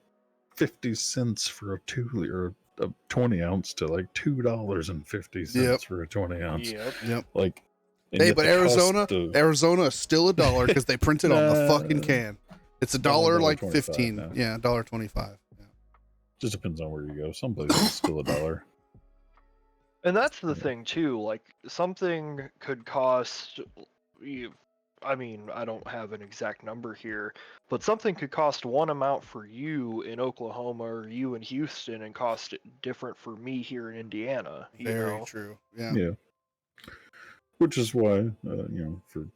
50 cents for a 2-liter, a 20 ounce to like $2.50 for a 20 ounce. Yep. Like, hey, but Arizona is still $1 because they print it on the fucking can. It's $1 like 15. Now. Yeah, $1.25. Yeah. Just depends on where you go. Some places it's still $1. And that's the thing too. Like something could cost. I mean, I don't have an exact number here, but something could cost one amount for you in Oklahoma or you in Houston and cost it different for me here in Indiana. Very true. Yeah. Yeah. Which is why, you know, for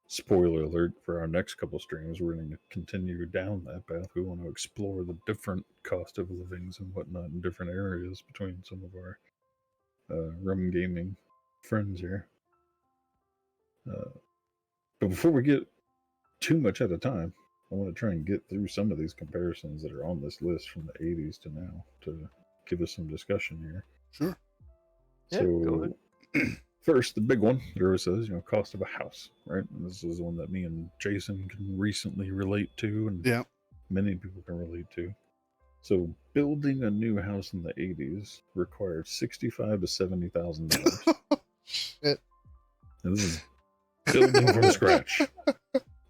spoiler alert, for our next couple streams, we're going to continue down that path. We want to explore the different cost of livings and whatnot in different areas between some of our RUM-Gaming friends here. But before we get too much at a time, I want to try and get through some of these comparisons that are on this list from the 80s to now to give us some discussion here. Sure. Yeah, go ahead. First, the big one, there says, you know, cost of a house, right? And this is the one that me and Jason can recently relate to, and many people can relate to. So, building a new house in the 80s required $65,000 to $70,000. Shit. And this is building from scratch.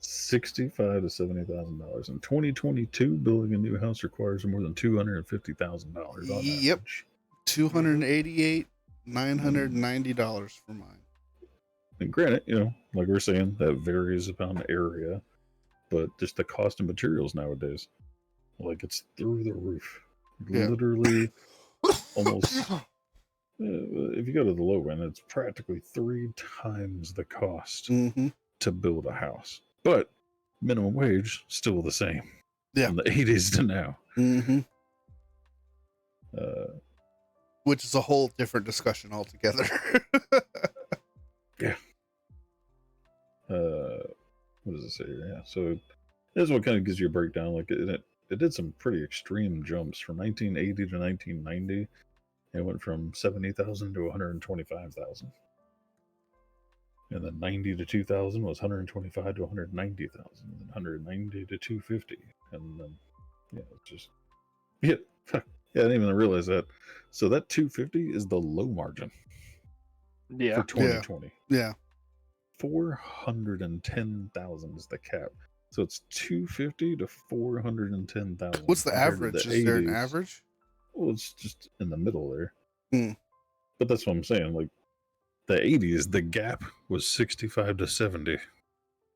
$65,000 to $70,000. In 2022, building a new house requires more than $250,000 on average. $288,990 for mine. And granted, you know, like we're saying, that varies upon area, but just the cost of materials nowadays, like it's through the roof. Literally, almost. If you go to the low end, it's practically 3 times the cost to build a house. But minimum wage still the same. Yeah, from the 80s to now. Which is a whole different discussion altogether. Yeah. What does it say here? Yeah. So this is what kind of gives you a breakdown. Like it did some pretty extreme jumps from 1980 to 1990. It went from 70,000 to 125,000. And then 90 to 2000 was 125 to 190,000. And then 190 to 250. And then, yeah, it's just, yeah, I didn't even realize that. So that 250 is the low margin. Yeah. For 2020. Yeah. 410,000 is the cap. So it's 250 to 410,000. What's the average? Is there an average? Well, it's just in the middle there. But that's what I'm saying. Like the 80s, the gap was 65 to 70.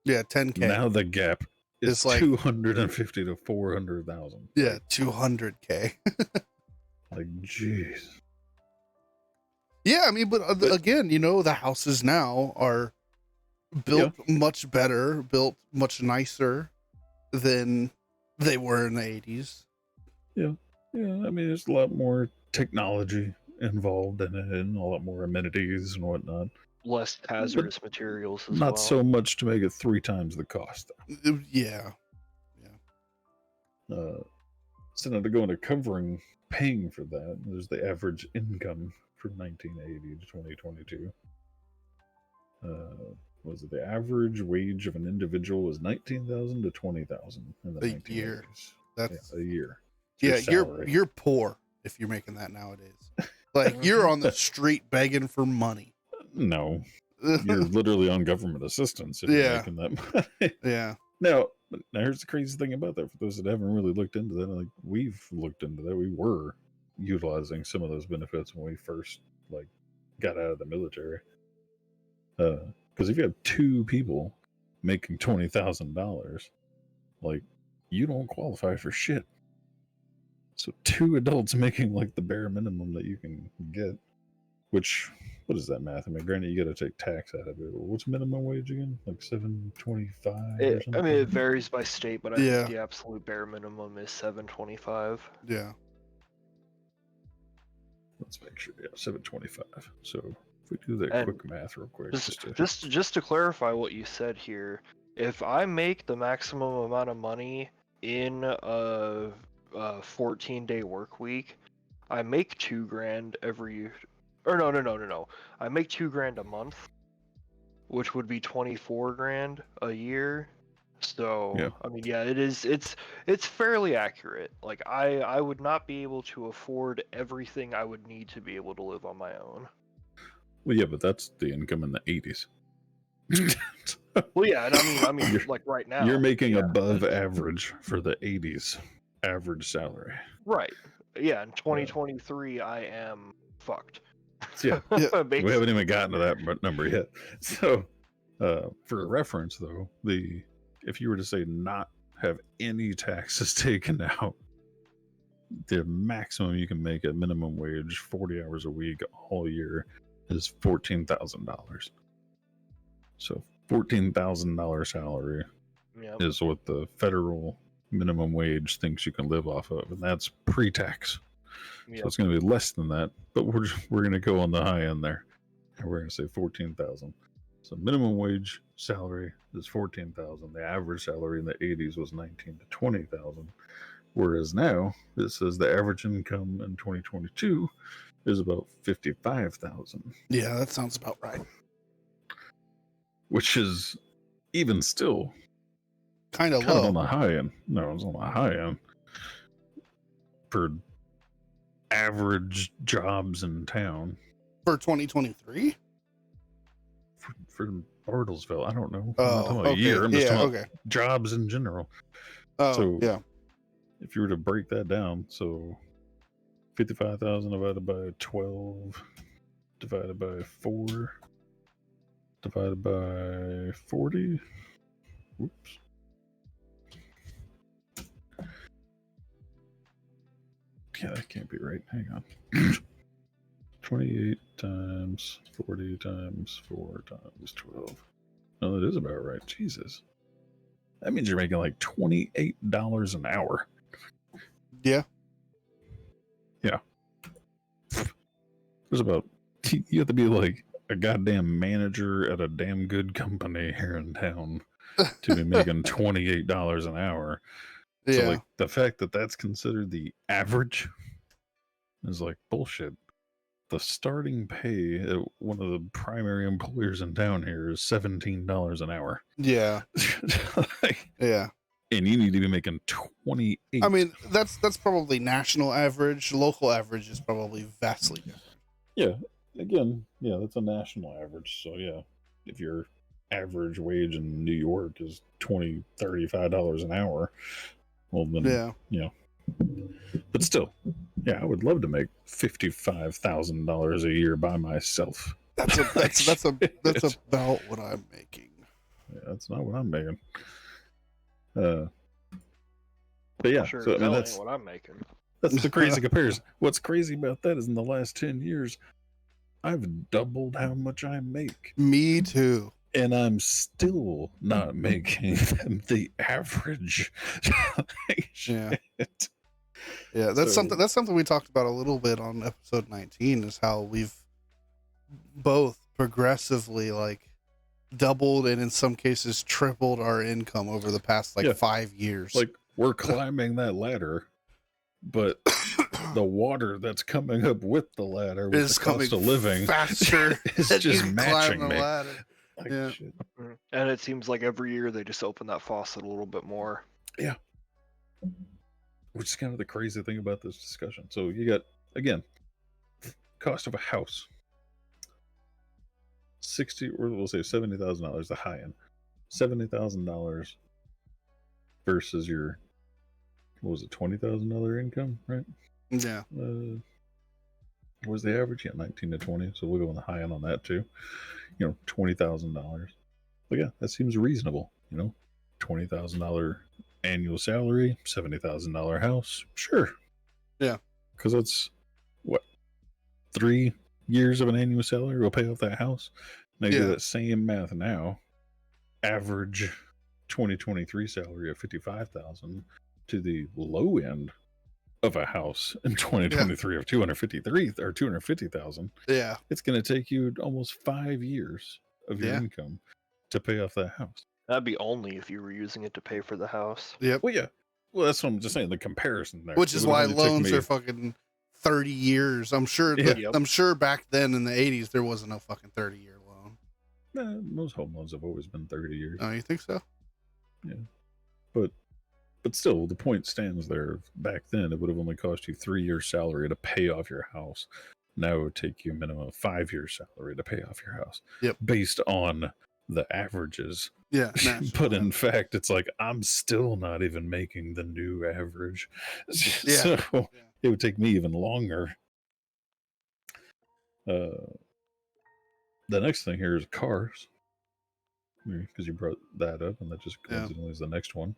Yeah, 10K. Now the gap is like 250 to 400,000. Yeah, 200K. Like, jeez. Yeah, I mean, but again, you know, the houses now are built much better, built much nicer than they were in the 80s. Yeah. Yeah, I mean, there's a lot more technology involved in it and a lot more amenities and whatnot. Less hazardous materials as Not well. so much to make it 3 times the cost, though. Yeah. So now to go into covering paying for that. There's the average income from 1980 to 2022. Was it the average wage of an individual was 19,000 to 20,000 in the A 1980s? year. That's a year. yeah. It's your salary. You're poor if you're making that nowadays. Like you're on the street begging for money. No, you're literally on government assistance if you're making that money. Yeah. Now, here's the crazy thing about that. For those that haven't really looked into that, like we've looked into that. We were utilizing some of those benefits when we first got out of the military. Because if you have two people making $20,000, you don't qualify for shit. So two adults making the bare minimum that you can get, which, what is that math? I mean, granted, you got to take tax out of it. What's minimum wage again? $7.25 or something? I mean, it varies by state, but I Yeah. think the absolute bare minimum is $7.25. Yeah. Let's make sure. Yeah, $7.25. So if we do that And quick math real quick, just to clarify what you said here, if I make the maximum amount of money in a 14-day work week, I make $2,000 every. Or no. I make $2,000 a month, which would be $24,000 a year. So Yeah. I mean, yeah, it's fairly accurate. Like I would not be able to afford everything I would need to be able to live on my own. Well, yeah, but that's the income in the 80s. Well, yeah, and I mean, like right now, You're making above average for the 80s average salary. right? Yeah, in 2023, I am fucked. Yeah, Yeah. we haven't even gotten to that number yet. So, for reference, though, if you were to say not have any taxes taken out, the maximum you can make at minimum wage, 40 hours a week, all year, is $14,000. So $14,000 salary is what the federal minimum wage thinks you can live off of, and that's pre-tax. So it's going to be less than that, but we're going to go on the high end there, and we're going to say 14,000. So minimum wage salary is 14,000. The average salary in the 80s was 19 to 20,000, whereas now it says the average income in 2022 is about 55,000. Yeah, that sounds about right. Which is even still kind of low on the high end. No, it's on the high end for average jobs in town for 2023 for Bartlesville. I don't know. Oh, I'm not talking about a year. I'm just talking about jobs in general. Oh, so yeah. If you were to break that down, so 55,000 divided by 12 divided by 4 divided by 40. Whoops. Yeah, that can't be right. Hang on. 28 times 40 times 4 times 12. No, that is about right. Jesus. That means you're making like $28 an hour. Yeah. Yeah. There's about, you have to be like a goddamn manager at a damn good company here in town to be making $28 an hour. Yeah. So like the fact that that's considered the average is like bullshit. The starting pay at one of the primary employers in town here is $17 an hour. Yeah. Yeah. And you need to be making 28. I mean, that's probably national average. Local average is probably vastly different. Yeah. Again, yeah, that's a national average. So yeah, if your average wage in New York is $35 an hour, well then, yeah, you know. But still, yeah, I would love to make $55,000 a year by myself. That's about what I'm making. Yeah, that's not what I'm making. But yeah, sure, so I mean that's what I'm making. That's the crazy comparison. What's crazy about that is in the last 10 years, I've doubled how much I make. Me too. And I'm still not making the average. Yeah. Yeah, that's something we talked about a little bit on episode 19 is how we've both progressively like doubled and in some cases tripled our income over the past 5 years. Like we're climbing that ladder, but the water that's coming up with the ladder with It's the cost coming of living faster is than just you matching climb the me. ladder. Like, Yeah. shit. And it seems like every year they just open that faucet a little bit more. Yeah. Which is kind of the crazy thing about this discussion. So you got, again, cost of a house. 60, or we'll say $70,000, the high end. $70,000 versus your, what was it, $20,000 income, right? Yeah. What was the average? Yeah, 19 to 20. So we'll go on the high end on that too. You know, $20,000. But yeah, that seems reasonable. You know, $20,000 annual salary, $70,000 house. Sure. Yeah. Because that's what, 3 years of an annual salary will pay off that house. Now you do that same math now. Average 2023 salary of $55,000 to the low end of a house in 2023 of 253 or 250,000. Yeah. It's going to take you almost 5 years of your Yeah. income to pay off that house. That'd be only if you were using it to pay for the house. Yep. Well, yeah. Well, that's what I'm just saying. The comparison there, Which It is would why only take loans me- are fucking 30 years. I'm sure. Yeah. I'm sure back then in the 80s there wasn't no fucking 30-year loan. Nah, most home loans have always been 30 years. Oh, you think so? Yeah. But still, the point stands there. Back then, it would have only cost you 3 years' salary to pay off your house. Now it would take you a minimum of 5 years' salary to pay off your house. Yep. Based on the averages. Yeah. But in fact, it's like, I'm still not even making the new average. Yeah. So it would take me even longer. The next thing here is cars. Because you brought that up, and that just coincidentally is the next one.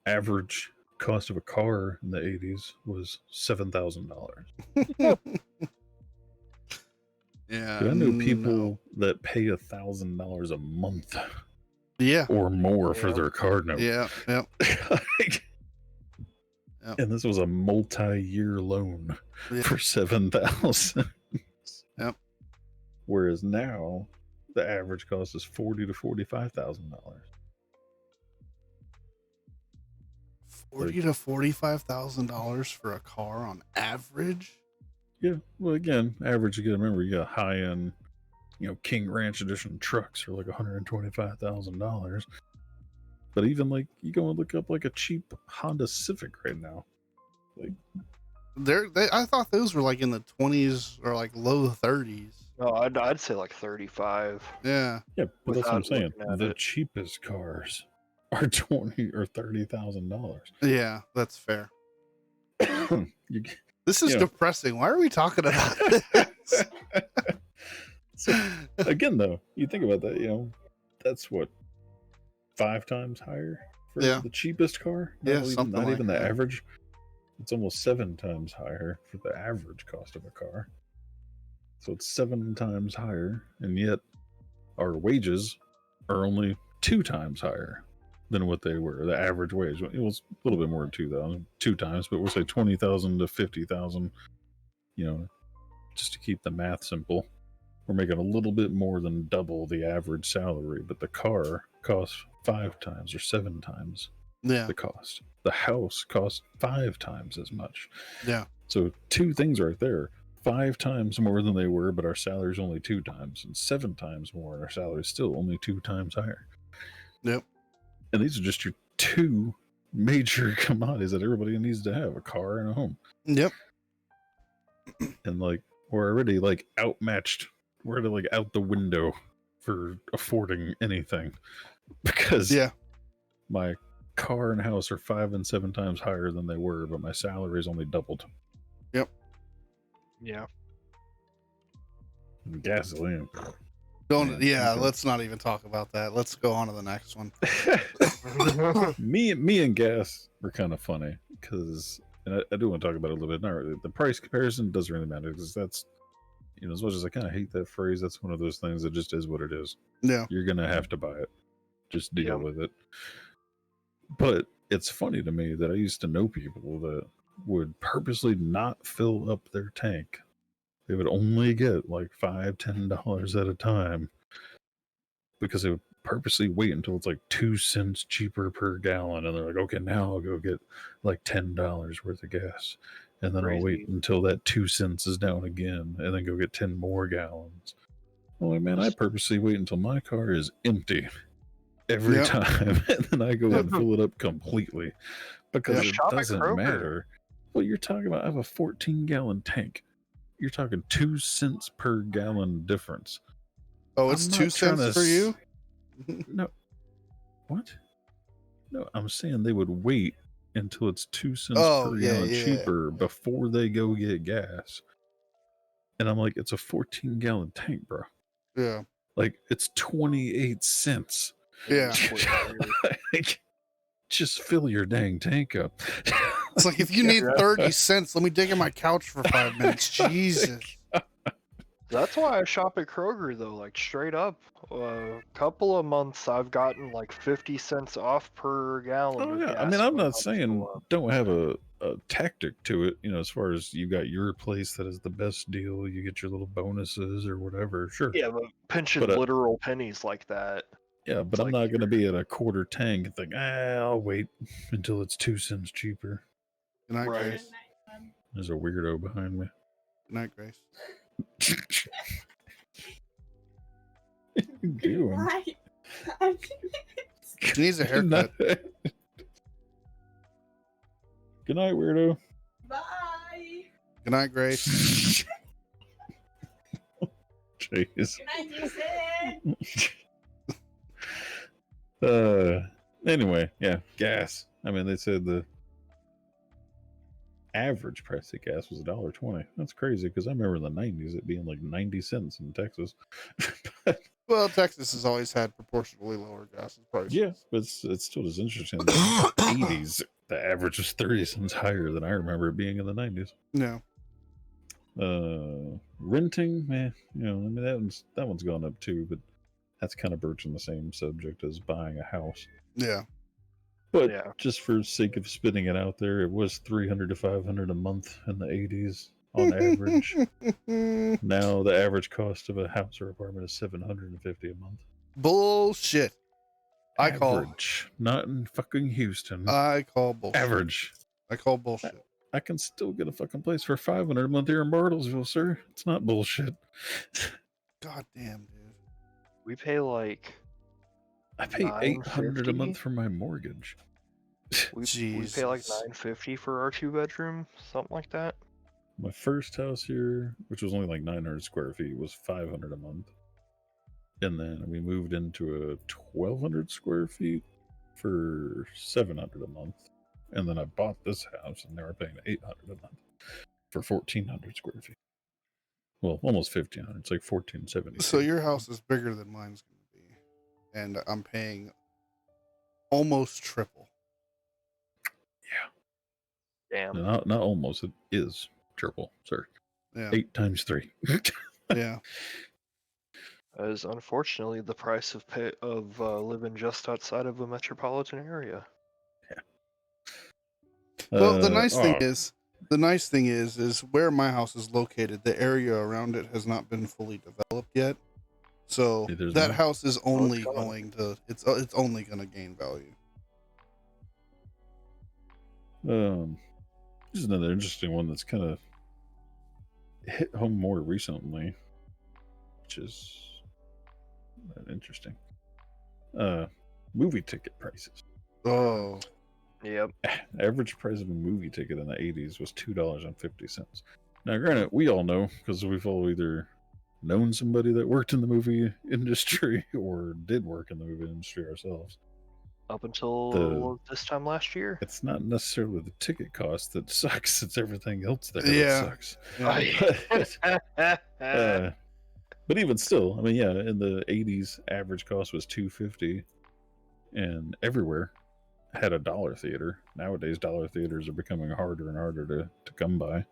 Average cost of a car in the 80s was $7,000. Yeah. I know people that pay $1,000 a month. Yeah. Or more for their car note. Yeah. Yep. And this was a multi-year loan for $7,000. Yep. Whereas now the average cost is $40,000 to $45,000. $40,000 to $45,000 for a car on average. Yeah. Well, again, average. You got to remember, you got high-end, King Ranch Edition trucks are like $125,000. But even like you go and look up like a cheap Honda Civic right now, like I thought those were like in the 20s or like low 30s. No, I'd say like 35. Yeah. Yeah, but that's what I'm Without saying. looking at The it. cheapest cars are $20,000 or $30,000. Yeah, that's fair. You, This is depressing. Why are we talking about this? so, again, though, you think about that. That's what, 5 times higher for the cheapest car. Yeah, Not even the average. It's almost 7 times higher for the average cost of a car. So it's 7 times higher, and yet our wages are only 2 times higher than what they were. The average wage, it was a little bit more than 2 times, but we'll say 20,000 to 50,000. Just to keep the math simple, we're making a little bit more than double the average salary, but the car costs 5 times or 7 times the cost. The house costs 5 times as much. Yeah. So 2 things right there. 5 times more than they were, but our salary's only 2 times, and 7 times more, and our salary's still only 2 times higher. Yep. And these are just your 2 major commodities that everybody needs to have: a car and a home. Yep. And like, we're already like outmatched. We're already like out the window for affording anything, because my car and house are 5 and 7 times higher than they were, but my salary is only doubled. Yep. Yeah. And gasoline. Let's not even talk about that. Let's go on to the next one. me and gas are kind of funny because, and I do want to talk about it a little bit. Not really. The price comparison doesn't really matter, because that's, as much as I kind of hate that phrase, that's one of those things that just is what it is. Yeah. You're going to have to buy it. Just deal with it. But it's funny to me that I used to know people that would purposely not fill up their tank. They would only get like $5, $10 at a time, because they would purposely wait until it's like 2 cents cheaper per gallon. And they're like, okay, now I'll go get like $10 worth of gas. and then I'll wait Crazy. until that 2 cents is down again, and then go get 10 more gallons. I'm like, man, I purposely wait until my car is empty every Yep. time, and then I go and fill it up completely because Yep. it Shop at doesn't Kroger. matter. Well, you're talking about I have a 14-gallon tank. You're talking 2 cents per gallon difference. Oh, it's I'm 2 not trying cents to for you? No. What? No, I'm saying they would wait until it's 2 cents Oh, per yeah, gallon yeah. cheaper before they go get gas. And I'm like, it's a 14-gallon tank, bro. Yeah. Like, it's 28 cents. Yeah. Like, just fill your dang tank up. It's like, if you need 30 cents, let me dig in my couch for 5 minutes. Jesus. That's why I shop at Kroger though, like straight up. A couple of months I've gotten like 50 cents off per gallon Oh of yeah, gas. I mean, I'm when not I saying fill up. don't have a tactic to it, as far as you got your place that is the best deal, you get your little bonuses or whatever, sure. Yeah, but pinching But, literal pennies like that. Yeah, but I'm like not going to be at a quarter tank and think, I'll wait until it's 2 cents cheaper. Good night, Right. Grace. There's a weirdo behind me. Good night, Grace. What are you doing? She needs a haircut. Good night, weirdo. Bye. Good night, Grace. Jeez. Good night, Jason. Anyway, yeah, gas. I mean, they said the average price of gas was $1.20. That's crazy because I remember in the 90s it being like 90 cents in Texas. Well, Texas has always had proportionally lower gas prices. Yeah, but it's still just interesting. In the 80s, the average was 30 cents higher than I remember it being in the 90s. No. Renting, I mean that one's gone up too, but that's kind of broaching the same subject as buying a house. Yeah. But Yeah. just for sake of spitting it out there, it was $300 to $500 a month in the 80s on average. Now the average cost of a house or apartment is $750 a month. Bullshit. Average, not in fucking Houston. I call bullshit. Average. I call bullshit. I can still get a fucking place for $500 a month here in Bartlesville, sir. It's not bullshit. God damn, dude. We pay like I pay $800 a $950? month for my mortgage. we pay like Jesus. $950 for our 2-bedroom, something like that. My first house here, which was only like 900 square feet, was $500 a month. And then we moved into a 1,200 square feet for $700 a month. And then I bought this house, and they were paying $800 a month for 1,400 square feet. Well, almost 1,500. It's like 1,470. So your house is bigger than mine's going to be. And I'm paying almost triple. Yeah. Damn. Not almost. It is triple, sir. Yeah. 8 times 3. Yeah. As unfortunately the price of living just outside of a metropolitan area. Well, the nice thing is where my house is located, the area around it has not been fully developed yet. So that house is only going to it's only going to gain value. This is another interesting one that's kind of hit home more recently, which is interesting. Movie ticket prices. Oh. Yep. Average price of a movie ticket in the 80s was $2.50. Now, granted, we all know because we've all either known somebody that worked in the movie industry or did work in the movie industry ourselves. Up until this time last year. It's not necessarily the ticket cost that sucks; it's everything else there Yeah. that sucks. Yeah. But even still, I mean, yeah, in the 80s, average cost was $2.50, and everywhere had a dollar theater. Nowadays, dollar theaters are becoming harder and harder to come by.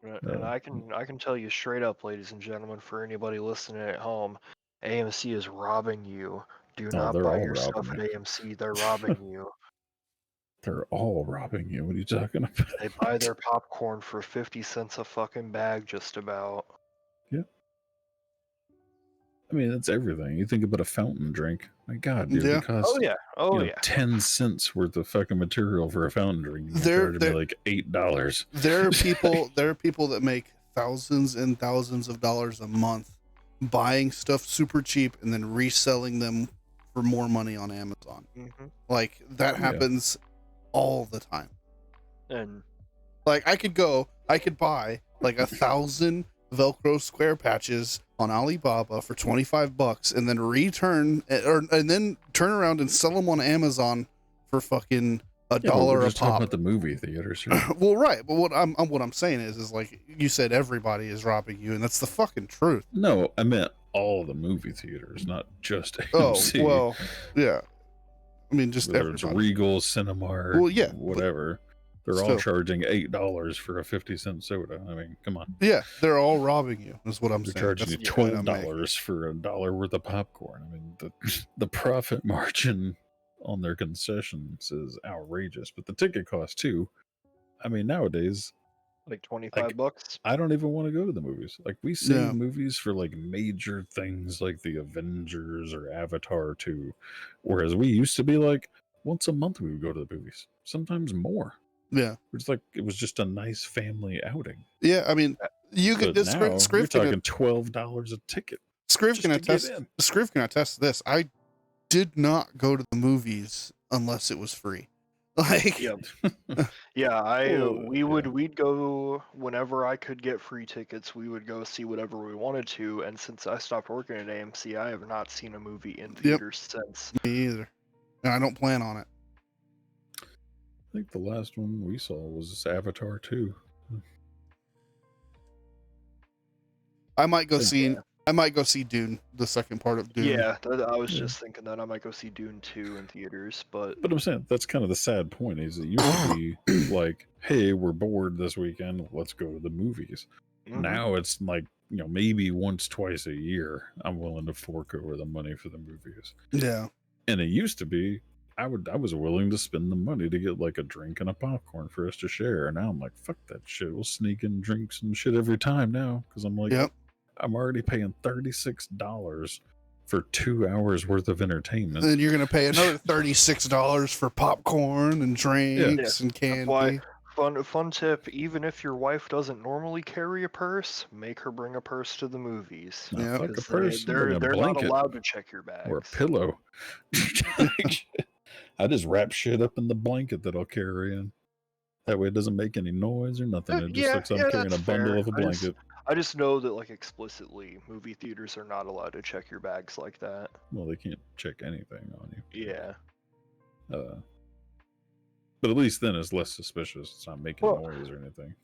And I can tell you straight up, ladies and gentlemen, for anybody listening at home, AMC is robbing you. Do not they're buy all your stuff robbing at me. AMC. They're robbing you. They're all robbing you. What are you talking about? They buy their popcorn for 50 cents a fucking bag, just about. Yeah. I mean, it's everything. You think about a fountain drink. My God, dude, Yeah. it costs Oh yeah. Oh you know, yeah. 10 cents worth of fucking material for a fountain drink. You There- charge me there- like $8. There are people that make thousands and thousands of dollars a month buying stuff super cheap and then reselling them for more money on Amazon. hmm Like that Yeah. happens all the time. And Like I could buy like 1,000 Velcro square patches on Alibaba for $25 and then and then turn around and sell them on Amazon for fucking $1 we're a just talking pop. about the movie theaters here. Well, right, but what I'm saying is like you said, everybody is robbing you, and that's the fucking truth. No, I meant all the movie theaters, not just Oh, AMC. well, yeah. I mean, just Whether it's everybody. Regal, Cinemark, Well, yeah, but whatever. They're all still. charging $8 for a 50-cent soda. I mean, come on. Yeah, they're all robbing you. Is what I'm They're saying. charging That's you the point I'm making. $12 for $1 worth of popcorn. I mean, the profit margin on their concessions is outrageous, but the ticket cost too. I mean, nowadays, like $25. I don't even want to go to the movies. Like, we save Yeah. movies for like major things like the Avengers or Avatar 2, whereas we used to be like once a month we would go to the movies, sometimes more. Yeah, It's like it was just a nice family outing. yeah. I mean, you could. But now you're Scriv talking $12 a ticket. Scriv just can to get attest. in. Scriv can attest to this. I did not go to the movies unless it was free. Like, Yep. Yeah, Well, we'd go whenever I could get free tickets. We would go see whatever we wanted to. And since I stopped working at AMC, I have not seen a movie in theaters since. me either, and I don't plan on it. I think the last one we saw was Avatar 2. I might go Yeah. see. I might go see Dune, the second part of Dune. Yeah, I was Yeah. just thinking that I might go see Dune 2 in theaters, but But I'm saying that's kind of the sad point is it used to be like, hey, we're bored this weekend, let's go to the movies. Mhm. Now it's like, you know, maybe once, twice a year I'm willing to fork over the money for the movies. Yeah, And it used to be I was willing to spend the money to get like a drink and a popcorn for us to share. And now I'm like, fuck that shit. We'll sneak and drink some shit every time now. Cause I'm like, Yep. I'm already paying $36 for 2 hours worth of entertainment. then you're gonna pay another $36 for popcorn and drinks and candy. why- fun tip: even if your wife doesn't normally carry a purse, make her bring a purse to the movies. Nah, Yeah. fuck a 'Cause purse. they're Bring a not blanket allowed to check your bags. or a pillow. I just wrap shit up in the blanket that I'll carry in. That way it doesn't make any noise or nothing. It just looks like I'm carrying a that's bundle fair. of a blanket. I just know that like explicitly, movie theaters are not allowed to check your bags like that. Well, they can't check anything on you. Yeah. But at least then it's less suspicious. It's not making Well, noise or anything.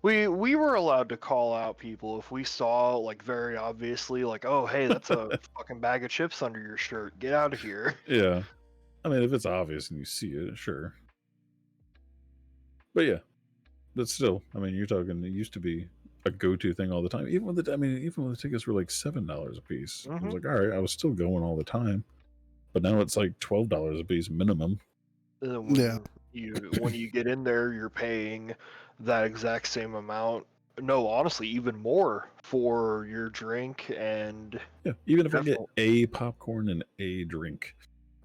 We were allowed to call out people if we saw like very obviously like, oh hey, that's a fucking bag of chips under your shirt. Get out of here. Yeah. I mean, if it's obvious and you see it, sure. But yeah. But still, I mean, you're talking, it used to be a go-to thing all the time. Even when the tickets were like $7 a piece. I was like, all right, I was still going all the time. But now it's like $12 a piece minimum. When Yeah. when you get in there, you're paying that exact same amount. No, honestly, even more for your drink and Yeah. Even if I get Definitely. a popcorn and a drink,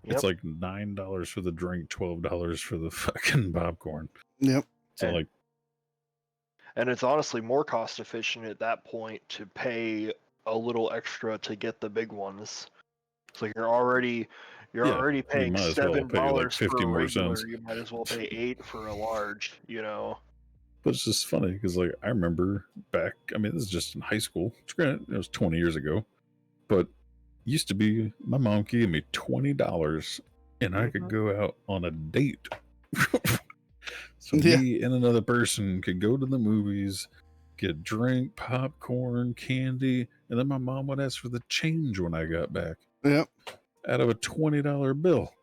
Yep. it's like $9 for the drink, $12 for the fucking popcorn. Yep. So And- like, and it's honestly more cost efficient at that point to pay a little extra to get the big ones. So you're already you paying might as well pay, like, $7 50 for a more regular. cents. You might as well pay $8 for a large. You know. but it's just funny because like I remember back. I mean, this is just in high school. It's granted, it was 20 years ago, but used to be my mom gave me $20 and I could go out on a date. So Yeah. me and another person could go to the movies, get drink, popcorn, candy, and then my mom would ask for the change when I got back Yep. out of a $20 bill.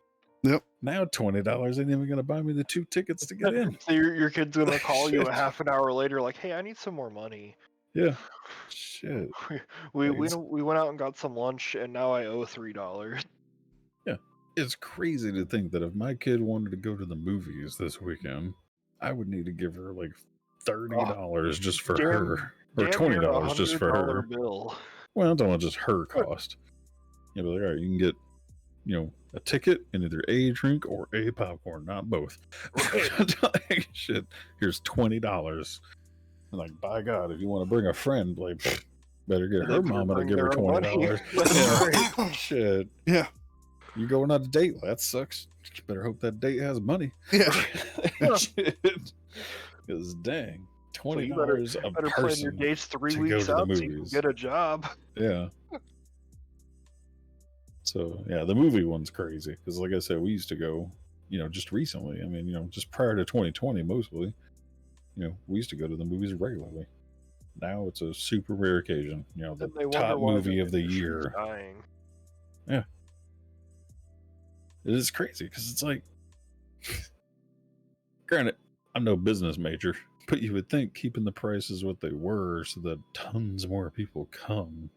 Yep. Now $20 ain't even gonna buy me the 2 tickets to get in. So your kid's gonna call you Shit. a half an hour later, like, "Hey, I need some more money." Yeah. Shit. We It's- went out and got some lunch, and now I owe $3. It's crazy to think that if my kid wanted to go to the movies this weekend, I would need to give her like $30 just for damn- her, or Damn near $20 just for $100 her. bill. Well, I'm talking about just her cost. You'll be like, all right, you can get, a ticket and either a drink or a popcorn, not both. Right. Shit, here's $20. And like, by God, if you want to bring a friend, like, better get They her better mama to bring give her their own money. $20. That's Yeah. right. Shit, Yeah. you going on a date? Well, that sucks. You better hope that date has money. Yeah. Because dang, So you $20 a better plan your person dates 3 to go weeks to the out so you can movies. get a job. Yeah. So yeah, the movie one's crazy because, like I said, we used to go, just recently. I mean, just prior to 2020, mostly, we used to go to the movies regularly. Now it's a super rare occasion. The And they wonder top why movie of the industry's year. dying. Yeah, it is crazy because it's like, granted, I'm no business major, but you would think keeping the prices what they were so that tons more people come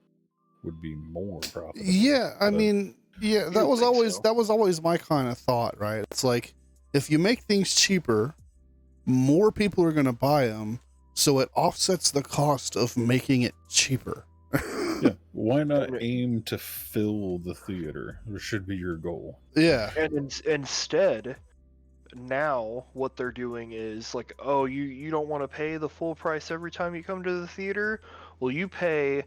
would be more profitable. Yeah, I But, mean, yeah, You would think so. that was always my kind of thought, right? It's like if you make things cheaper, more people are going to buy them, so it offsets the cost of making it cheaper. yeah, why not And- aim to fill the theater? Or should be your goal. Yeah. And instead, now what they're doing is like, oh, you don't want to pay the full price every time you come to the theater? Well, you pay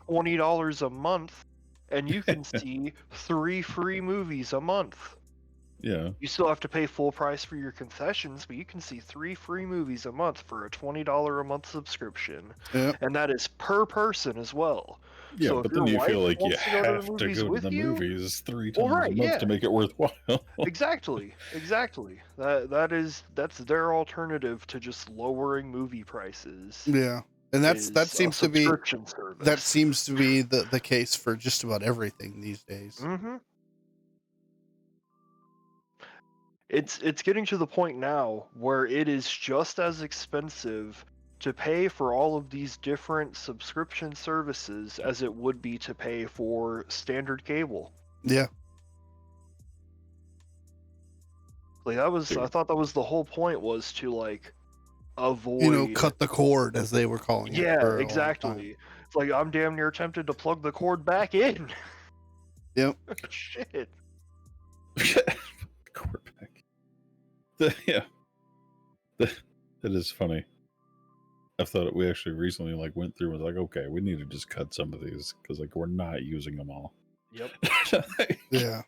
$20 a month, and you can see 3 free movies a month. Yeah, You still have to pay full price for your concessions, but you can see 3 free movies a month for a $20 a month subscription, Yeah. and that is per person as well. yeah, So if but then your you feel wife like you wants to go to the have to movies go to with the you- movies 3 Well, times right, a month yeah. to make it worthwhile. Exactly. That's their alternative to just lowering movie prices. Yeah. And that is a seems to be subscription service. that seems to be the case for just about everything these days. Mm-hmm. It's getting to the point now where it is just as expensive to pay for all of these different subscription services as it would be to pay for standard cable. Yeah. Like that was, I Dude. thought that was the whole point, was to like avoid. Cut the cord, as they were calling it. Yeah, for a long exactly. time. It's like I'm damn near tempted to plug the cord back in. Yep. Shit. Quarterback. Yeah. That is funny. I thought we actually recently went through and was like, okay, we need to just cut some of these because we're not using them all. Yep. Yeah.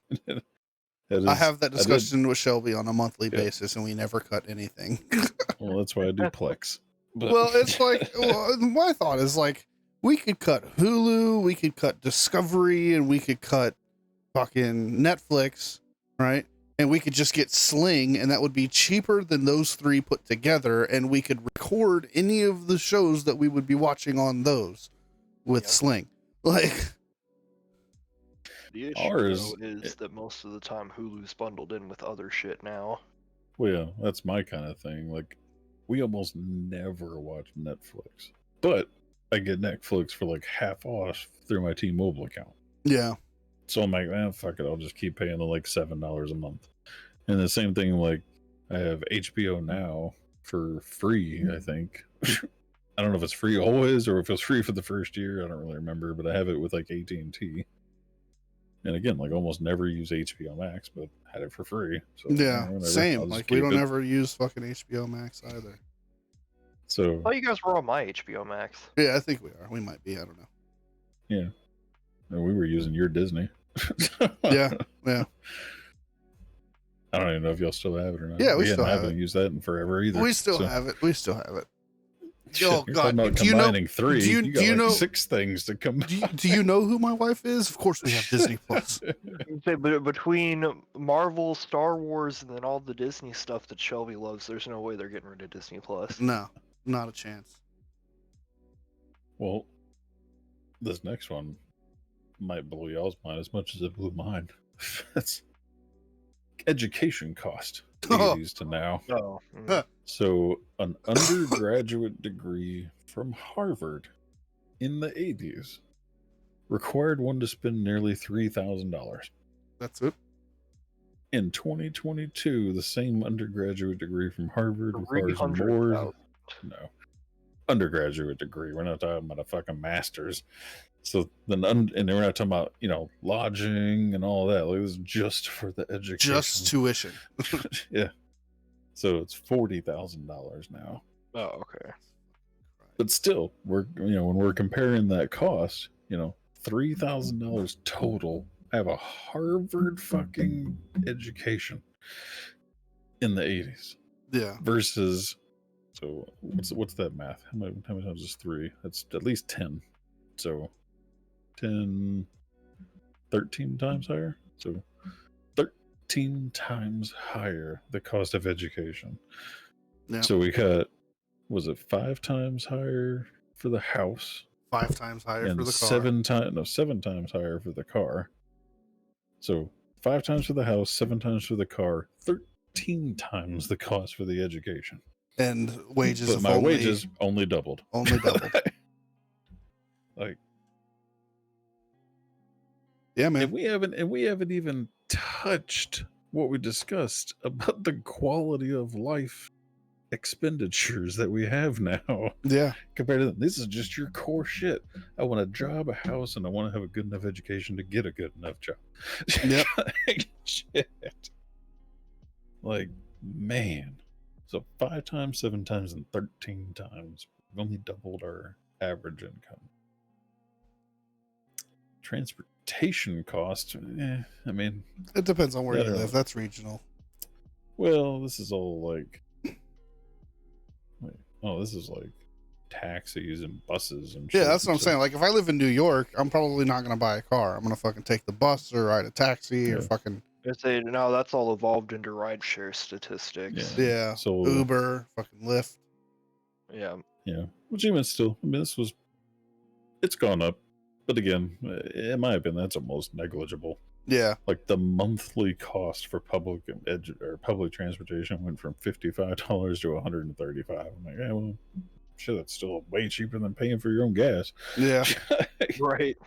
That I is- have that did- discussion with Shelby on a monthly Yeah. basis, and we never cut anything. Well, that's why I do Plex. But, Well, it's like, my thought is like, we could cut Hulu, we could cut Discovery, and we could cut fucking Netflix, right? And we could just get Sling, and that would be cheaper than those 3 put together, and we could record any of the shows that we would be watching on those with Yep. Sling. Like, The issue Ours- though, is that most of the time Hulu's bundled in with other shit now. well, yeah, that's my kind of thing. We almost never watch Netflix, but I get Netflix for half off through my T-Mobile account. yeah, So I'm like, fuck it, I'll just keep paying the $7 a month. And the same thing, I have HBO Now for free, I think. I don't know if it's free always or if it's free for the first year. I don't really remember, but I have it with AT&T. And again, almost never use HBO Max, but had it for free. So yeah, whatever, I'll same. just We keep don't it. ever use fucking HBO Max either. So Oh, you guys were on my HBO Max. Yeah, I think we are. We might be. I don't know. yeah, and we were using your Disney. Yeah, yeah. I don't even know if y'all still have it or not. Yeah, we Again, still I have haven't it. used that in forever either. We still so- have it. We still have it. Shit, Oh, you're God. talking about Do you know- combining 3. do you- You got do you know- 6 things to combine. Do you know who my wife is? Of course, we have Disney Plus. Say, but between Marvel, Star Wars, and then all the Disney stuff that Shelby loves, there's no way they're getting rid of Disney Plus. No, not a chance. Well, this next one might blow y'all's mind as much as it blew mine. That's education cost. Oh. 80s to now. Oh, Huh. So, an undergraduate degree from Harvard in the 80s required one to spend nearly $3,000. That's it. In 2022, the same undergraduate degree from Harvard requires more. 300,000. No. Undergraduate degree. We're not talking about a fucking master's. So then, and we're not talking about lodging and all that. Like, this is just for the education. Just tuition. Yeah. So it's $40,000 now. Oh, okay. But still, we're when we're comparing that cost, $3,000 total. I have a Harvard fucking education in the 80s Yeah. versus. So what's that math? How many times is 3? That's at least 10. So 10, 13 times higher. So 13 times higher the cost of education. Yeah. So we got, was it 5 times higher for the house? 5 times higher And for the car. 7 times higher for the car. So 5 times for the house, 7 times for the car, 13 times the cost for the education. And wages But of my wages only doubled. Only doubled. Like, yeah, man. and we haven't even touched what we discussed about the quality of life expenditures that we have now. Yeah. Compared to them. This is just your core shit. I want a job, a house, and I want to have a good enough education to get a good enough job. Yep. Shit. Like, man. So 5 times, 7 times, and 13 times. We've only doubled our average income. Transportation costs, I mean, It depends on where you I don't live. know. That's regional. Well, this is all like, this is like taxis and buses and shit. Yeah, that's what I'm saying. Like, if I live in New York, I'm probably not going to buy a car. I'm going to fucking take the bus or ride a taxi or Yeah. fucking. No, that's all evolved into rideshare statistics. Yeah. So Uber, fucking Lyft. Yeah. yeah, which even still, I mean, it's gone up, but again, in my opinion, that's almost negligible. Yeah. Like the monthly cost for public transportation went from $55 to $135. I'm like, yeah, well, shit, that's still way cheaper than paying for your own gas. Yeah. Right.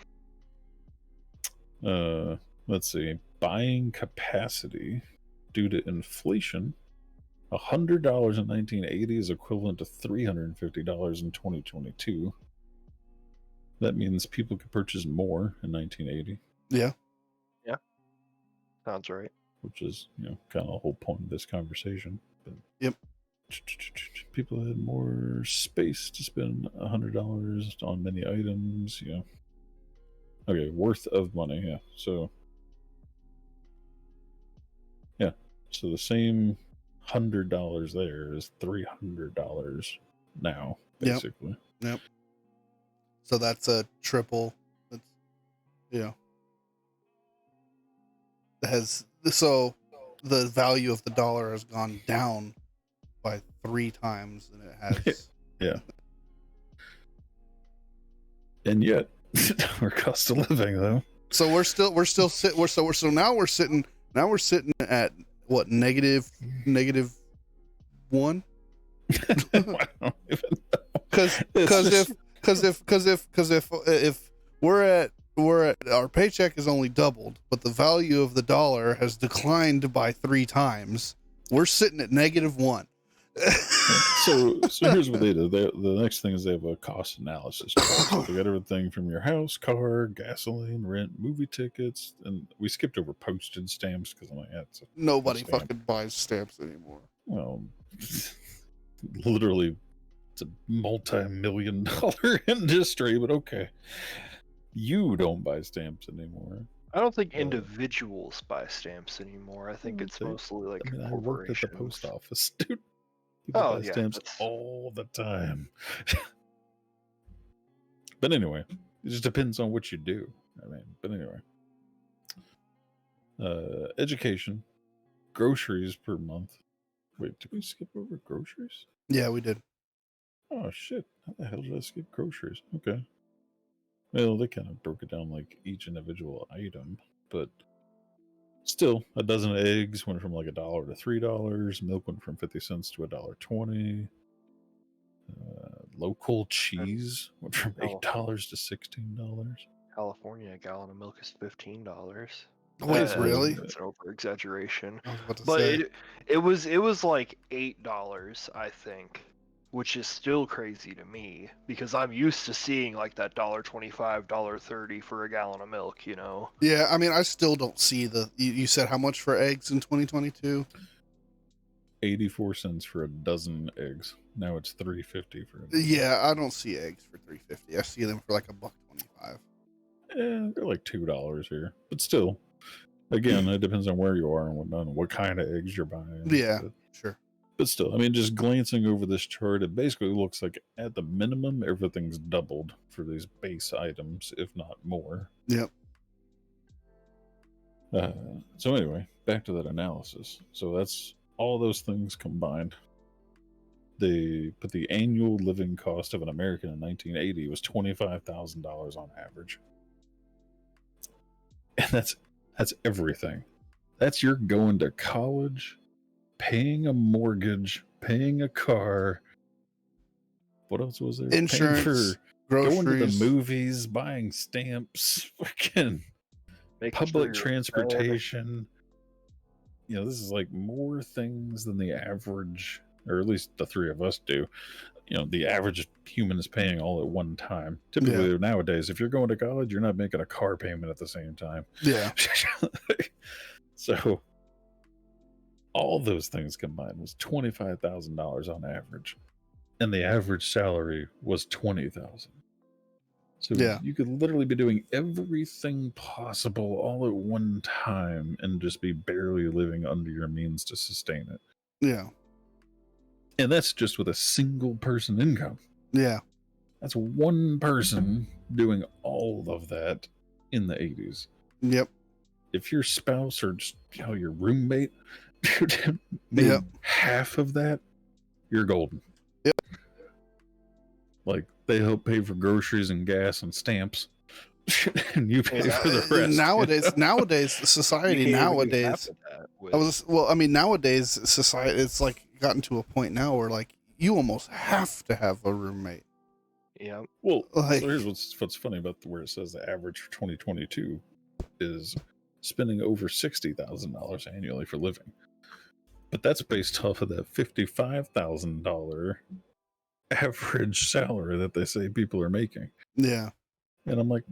Let's see, buying capacity due to inflation. $100 in 1980 is equivalent to $350 in 2022. That means people could purchase more in 1980. Yeah. Sounds right. Which is, kind of the whole point of this conversation. But yep. People had more space to spend $100 on many items. Okay, worth of money. Yeah. So. Yeah. So the same $100 there is $300 now, basically. Yep. So that's a triple. That's, so the value of the dollar has gone down by 3 times than it has. Yeah. And yet, our cost of living though. So we're still now we're sitting at what, negative 1? Because if we're at our paycheck is only doubled, but the value of the dollar has declined by 3 times, we're sitting at -1. So here's what they do. The next thing is they have a cost analysis chart. So they got everything from your house, car, gasoline, rent, movie tickets, and we skipped over postage stamps because I'm like, that's nobody fucking buys stamps anymore. Well, literally, it's a multi-million-dollar industry, but okay. You don't buy stamps anymore. I don't think individuals buy stamps anymore. I think it's mostly like I corporations. worked at the post office, dude. People buy stamps all the time. But anyway, it just depends on what you do. But anyway. Education. Groceries per month. Wait, did we skip over groceries? Yeah, we did. Oh, shit. How the hell did I skip groceries? Okay. Well, they kind of broke it down like each individual item, but still, a dozen eggs went from like $1 to $3. Milk went from 50 cents to $1.20. Local cheese went from $8 to $16. California, a gallon of milk is $15. Wait, really? That's an over exaggeration. I was about to But say. it was like $8, I think, which is still crazy to me because I'm used to seeing like that $1.25, $1.30 for a gallon of milk, you know. Yeah, I mean, I still don't see you said how much for eggs in 2022? 84 cents for a dozen eggs. Now it's $3.50 for a dozen. Yeah, I don't see eggs for $3.50. I see them for like $1.25. They're like $2 here, but still, again, it depends on where you are and whatnot, and what kind of eggs you're buying. Yeah, sure. But still, I mean, just glancing over this chart, it basically looks like at the minimum, everything's doubled for these base items, if not more. Yep. So anyway, back to that analysis. So that's all those things combined. They put the annual living cost of an American in 1980 was $25,000 on average. And that's everything. That's your going to college, paying a mortgage, paying a car. What else was there? Insurance, paying for groceries. going to the movies, buying stamps, fucking public transportation. You know, this is like more things than the average, or at least the three of us do. You know, the average human is paying all at one time. Typically nowadays, if you're going to college, you're not making a car payment at the same time. Yeah. So all those things combined was $25,000 on average, and the average salary was $20,000. So you could literally be doing everything possible all at one time and just be barely living under your means to sustain it. Yeah. And that's just with a single person income. Yeah. That's one person doing all of that in the 80s. Yep. If your spouse or just, you know, your roommate made half of that, you're golden. Yep. Like, they help pay for groceries and gas and stamps, and you pay for the rest. Nowadays, society nowadays. Nowadays society, it's like gotten to a point now where like you almost have to have a roommate. Yeah. Well, like, so here's what's funny about where it says the average for 2022 is spending over $60,000 annually for living, but that's based off of that $55,000 average salary that they say people are making. Yeah. And I'm like,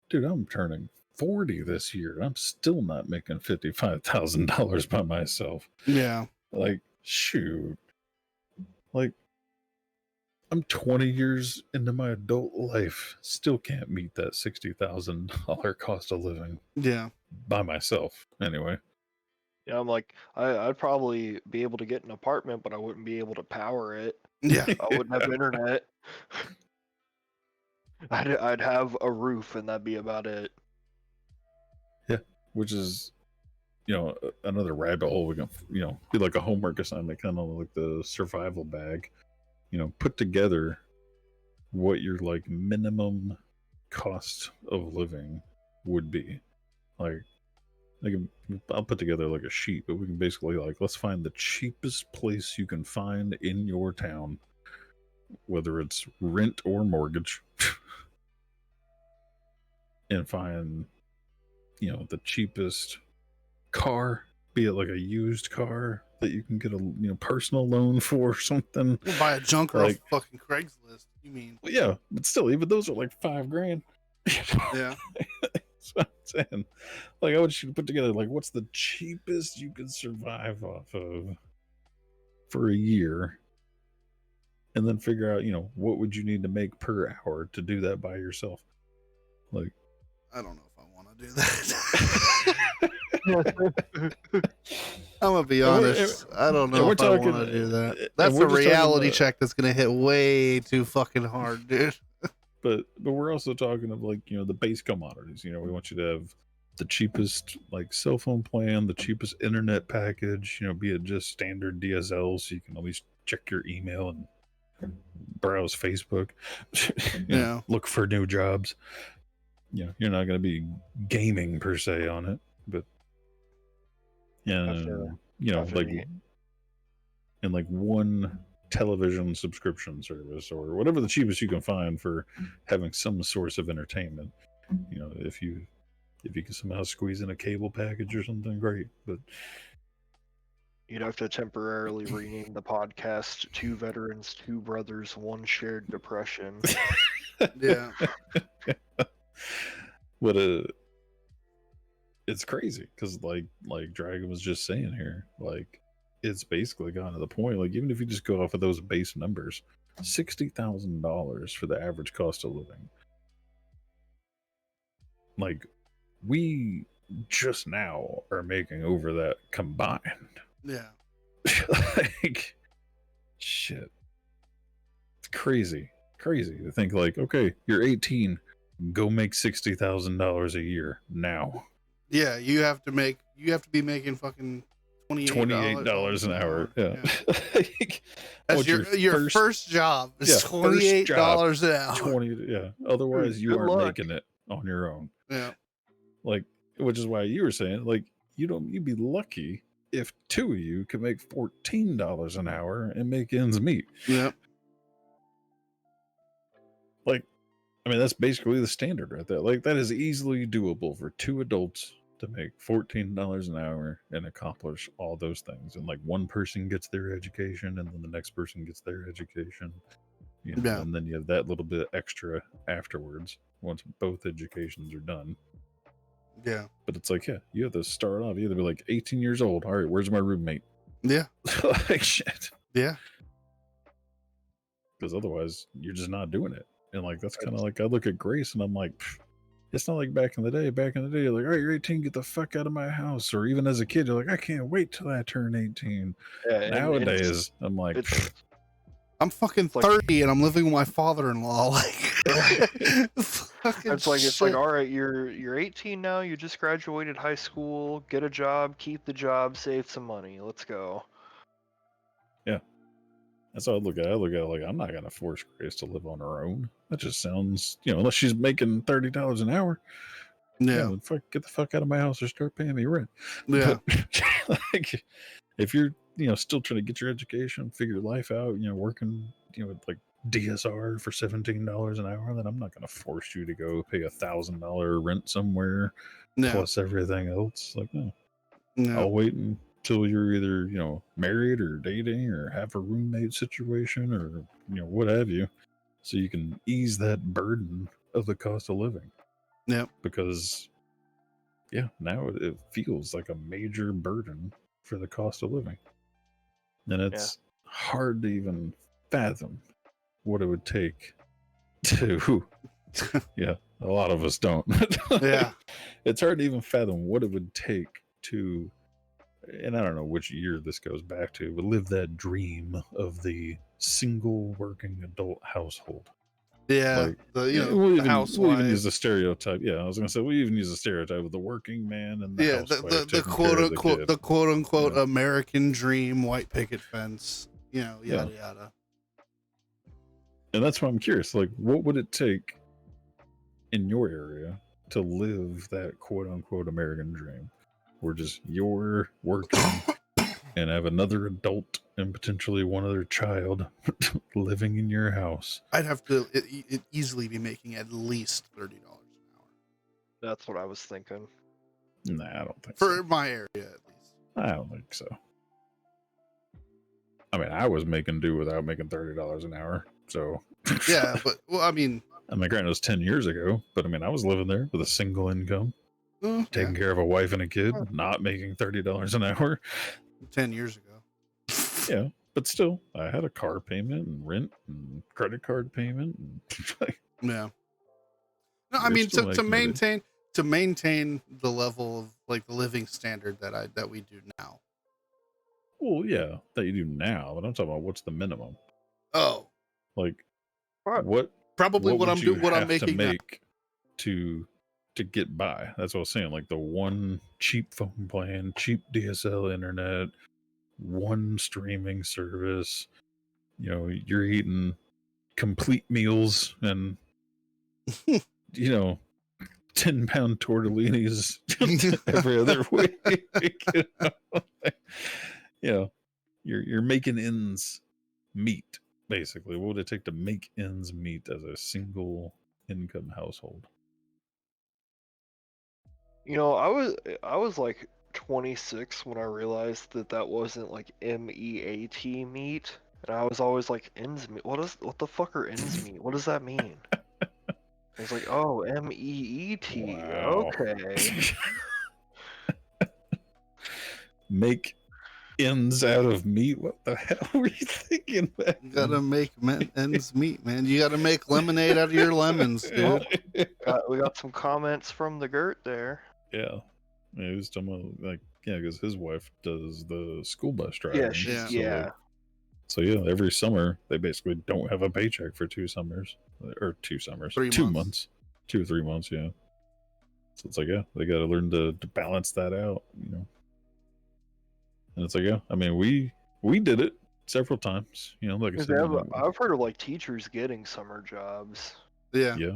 dude, I'm turning 40 this year. I'm still not making $55,000 by myself. Yeah. Like, shoot. Like, I'm 20 years into my adult life, still can't meet that $60,000 cost of living. Yeah. By myself, anyway. Yeah, I'm like, I'd probably be able to get an apartment, but I wouldn't be able to power it. Yeah. I wouldn't have internet. I'd have a roof, and that'd be about it. Yeah, which is, you know, another rabbit hole. We can, you know, be like a homework assignment, kind of like the survival bag. You know, put together what your like minimum cost of living would be. Like, I'll put together like a sheet, but we can basically like, let's find the cheapest place you can find in your town, whether it's rent or mortgage, and find, you know, the cheapest car, be it like a used car that you can get a, you know, personal loan for or something. We'll buy a junker like, off fucking Craigslist. You mean? Well, yeah, but still, even those are like $5,000. Yeah. That's what I'm saying. Like, I want you to put together like what's the cheapest you can survive off of for a year, and then figure out, you know, what would you need to make per hour to do that by yourself. Like, I don't know if I want to do that. I'm gonna be honest. I don't know if I want to do that. That's a reality check that's gonna hit way too fucking hard, dude. But we're also talking of like, you know, the base commodities. You know, we want you to have the cheapest like cell phone plan, the cheapest internet package, you know, be it just standard DSL so you can at least check your email and browse Facebook. Yeah. Look for new jobs. You know, you're not going to be gaming per se on it, but you know, like, and like one television subscription service or whatever the cheapest you can find for having some source of entertainment. You know, if you can somehow squeeze in a cable package or something, great. But You'd have to temporarily rename the podcast Two Veterans, Two Brothers, One Shared Depression. Yeah. But it's crazy because like Dragon was just saying here, like it's basically gotten to the point, like even if you just go off of those base numbers, $60,000 for the average cost of living. Like we just now are making over that combined. Yeah. Like shit. It's crazy. Crazy to think like, okay, you're 18, go make $60,000 a year now. Yeah, you have to be making fucking $28 an hour. Yeah. Like, That's what's your first job is $28 an hour. 20, yeah. Otherwise, you Good aren't luck. making it on your own. Yeah. Like, which is why you were saying, like, you'd be lucky if two of you could make $14 an hour and make ends meet. Yeah. Like, I mean, that's basically the standard right there. Like, that is easily doable for two adults to make $14 an hour and accomplish all those things. And like one person gets their education and then the next person gets their education. You know, Yeah. and then you have that little bit extra afterwards once both educations are done. Yeah. But it's like, yeah, you have to start off. You have to be like 18 years old. All right, where's my roommate? Yeah. Like shit. Yeah. Because otherwise, you're just not doing it. And like that's kind of like I look at Grace and I'm like, it's not like back in the day. Back in the day, you're like, all right, you're 18, get the fuck out of my house. Or even as a kid, you're like, I can't wait till I turn 18. Yeah, Nowadays, I'm like, I'm fucking 30 and I'm living with my father-in-law. Like, it's like, all right, you're 18 now. You just graduated high school. Get a job, keep the job, save some money. Let's go. Yeah, that's how I look at it. I look at it like I'm not gonna force Grace to live on her own. That just sounds, unless she's making $30 an hour. Yeah. Get the fuck out of my house or start paying me rent. Yeah. But, like, if you're still trying to get your education, figure your life out, working with like DSR for $17 an hour, then I'm not going to force you to go pay $1,000 rent somewhere plus everything else. Like, no. I'll wait until you're either married or dating or have a roommate situation or what have you, so you can ease that burden of the cost of living. Yeah. Because now it feels like a major burden for the cost of living. And it's hard to even fathom what it would take to a lot of us don't. Yeah. It's hard to even fathom what it would take to, and I don't know which year this goes back to, but live that dream of the single working adult household. Yeah, like, we'll even use the stereotype. Yeah, I was gonna say we even use the stereotype of the working man and the housewife the quote unquote American dream, white picket fence. Yada yada. And that's why I'm curious. Like, what would it take in your area to live that quote unquote American dream, where just you're working and have another adult and potentially one other child living in your house? I'd have to easily be making at least $30 an hour. That's what I was thinking. Nah, I don't think for so. my area at least. I don't think so. I mean, I was making do without making $30 an hour. So yeah, but I mean, granted, it was 10 years ago, but I mean, I was living there with a single income, taking care of a wife and a kid, not making $30 an hour. 10 years ago. Yeah, but still, I had a car payment and rent and credit card payment. And yeah. No, I mean to maintain the level of like the living standard that we do now. Well, yeah, that you do now, but I'm talking about what's the minimum. Oh, like what? Probably what I'm doing. What I'm to making make to get by. That's what I was saying. Like the one cheap phone plan, cheap DSL internet, one streaming service. You're eating complete meals and 10-pound tortellinis every other week. You're making ends meet. Basically, what would it take to make ends meet as a single income household? I was like 26 when I realized that that wasn't like MEAT meat, and I was always like ends meat. What the fuck are ends meat? What does that mean? I was like, oh, MEET. Wow. Okay. Make ends out of meat? What the hell were you thinking back You gotta make ends meet, man. You gotta make lemonade out of your lemons, Oh, dude. we got some comments from the Gert there. Yeah. Yeah, he was talking about, like, yeah, because his wife does the school bus driving. Yeah, she's Yeah. So yeah, every summer they basically don't have a paycheck for 2 summers, or 2 summers, 3 2 months. months, 2 or 3 months. Yeah. So it's like, yeah, they got to learn to balance that out, you know. And it's like, yeah, I mean, we did it several times, you know, like I Because said. I've heard of like teachers getting summer jobs. Yeah. Yeah.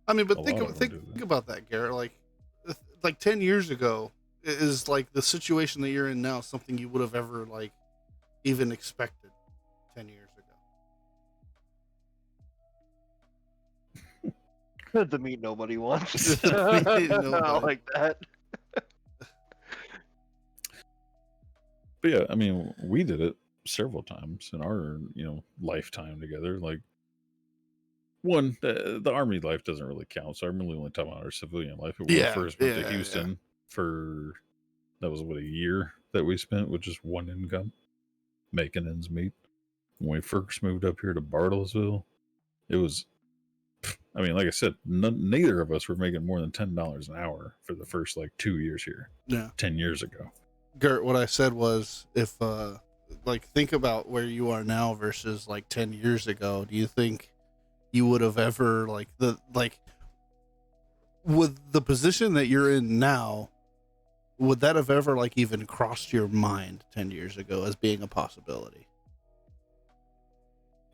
I mean, but A think lot of them do think that. about that, Garrett. Like 10 years ago is like the situation that you're in now something you would have ever like even expected 10 years ago. The meat nobody wants. The meat I nobody. like that. But yeah, I mean, we did it several times in our, you know, lifetime together. Like, one, the army life doesn't really count, so I'm really only talking about our civilian life. When we Yeah, first went to yeah, Houston for, that was what, a year that we spent with just one income, making ends meet. When we first moved up here to Bartlesville, it was, I mean, like I said, neither of us were making more than $10 an hour for the first like 2 years here. Yeah. 10 years ago. Gert, what I said was if like think about where you are now versus like 10 years ago, do you think you would have ever with the position that you're in now, would that have ever like even crossed your mind 10 years ago as being a possibility?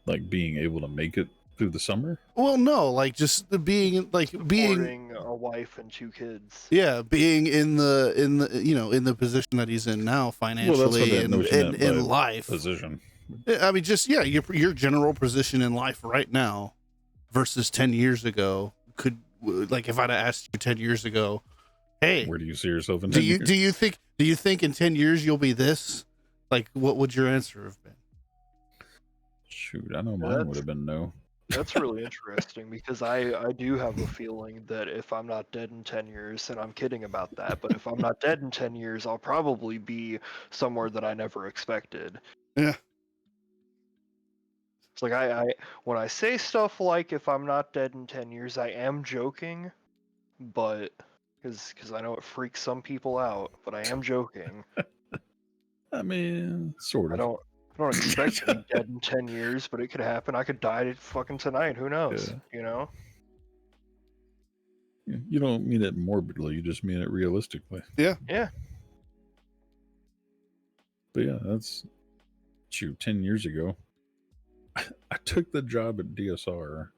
Like being able to make it through the summer? Well, no, like just being Supporting a wife and 2 kids. yeah, being in the you know, in the position that he's in now financially and in life. Position. I mean, just yeah, your general position in life right now versus 10 years ago. Could, like, if I'd have asked you 10 years ago, hey, Where do you see yourself in 10 years? do you think in 10 years you'll be this? Like, what would your answer have been? Shoot, I know mine would have been no. That's really interesting because I do have a feeling that if I'm not dead in 10 years, and I'm kidding about that, but if I'm not dead in 10 years, I'll probably be somewhere that I never expected. Yeah. It's like I when I say stuff like if I'm not dead in 10 years, I am joking, but because I know it freaks some people out, but I am joking. I mean, sort of. I don't expect to be dead in 10 years, but it could happen. I could die fucking tonight. Who knows? Yeah. You know? You don't mean it morbidly. You just mean it realistically. Yeah. Yeah. But yeah, that's, shoot, 10 years ago, I took the job at DSR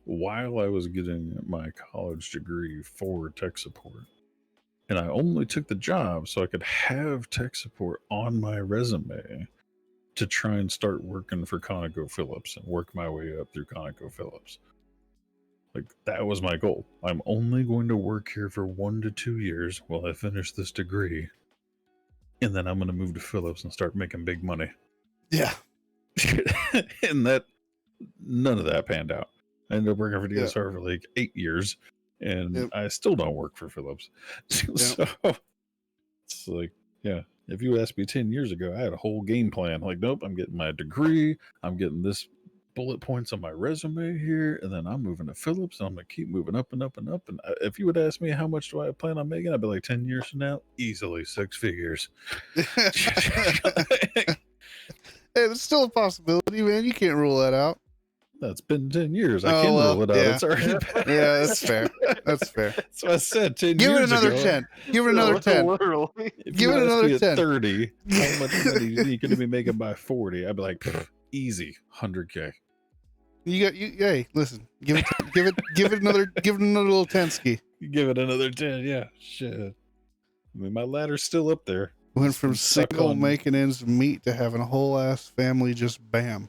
while I was getting my college degree for tech support. And I only took the job so I could have tech support on my resume to try and start working for ConocoPhillips and work my way up through ConocoPhillips. Like, that was my goal. I'm only going to work here for 1 to 2 years while I finish this degree. And then I'm going to move to Phillips and start making big money. Yeah. And that, none of that panned out. I ended up working for DSR for like 8 years, and I still don't work for Phillips. So it's like, yeah, if you asked me 10 years ago, I had a whole game plan. Like, nope, I'm getting my degree, I'm getting this bullet points on my resume here, and then I'm moving to Phillips, and I'm going to keep moving up and up and up. And if you would ask me how much do I plan on making, I'd be like, 10 years from now, easily 6 figures. Hey, it's still a possibility, man. You can't rule that out. That's been 10 years. I can rule it out. Yeah. It's already passed. Yeah, that's fair. That's fair. That's what I said 10 Give it years another ago. 10. Give it another 10. Literally. If Give you it asked another me at 10. 30, how much money you think you're going to be making by 40? I'd be like, easy, 100K. Hey, listen. Give it another little 10 ski. You give it another 10, yeah. Shit. I mean, my ladder's still up there. Went from Stuck single on- making ends meet to having a whole ass family just bam.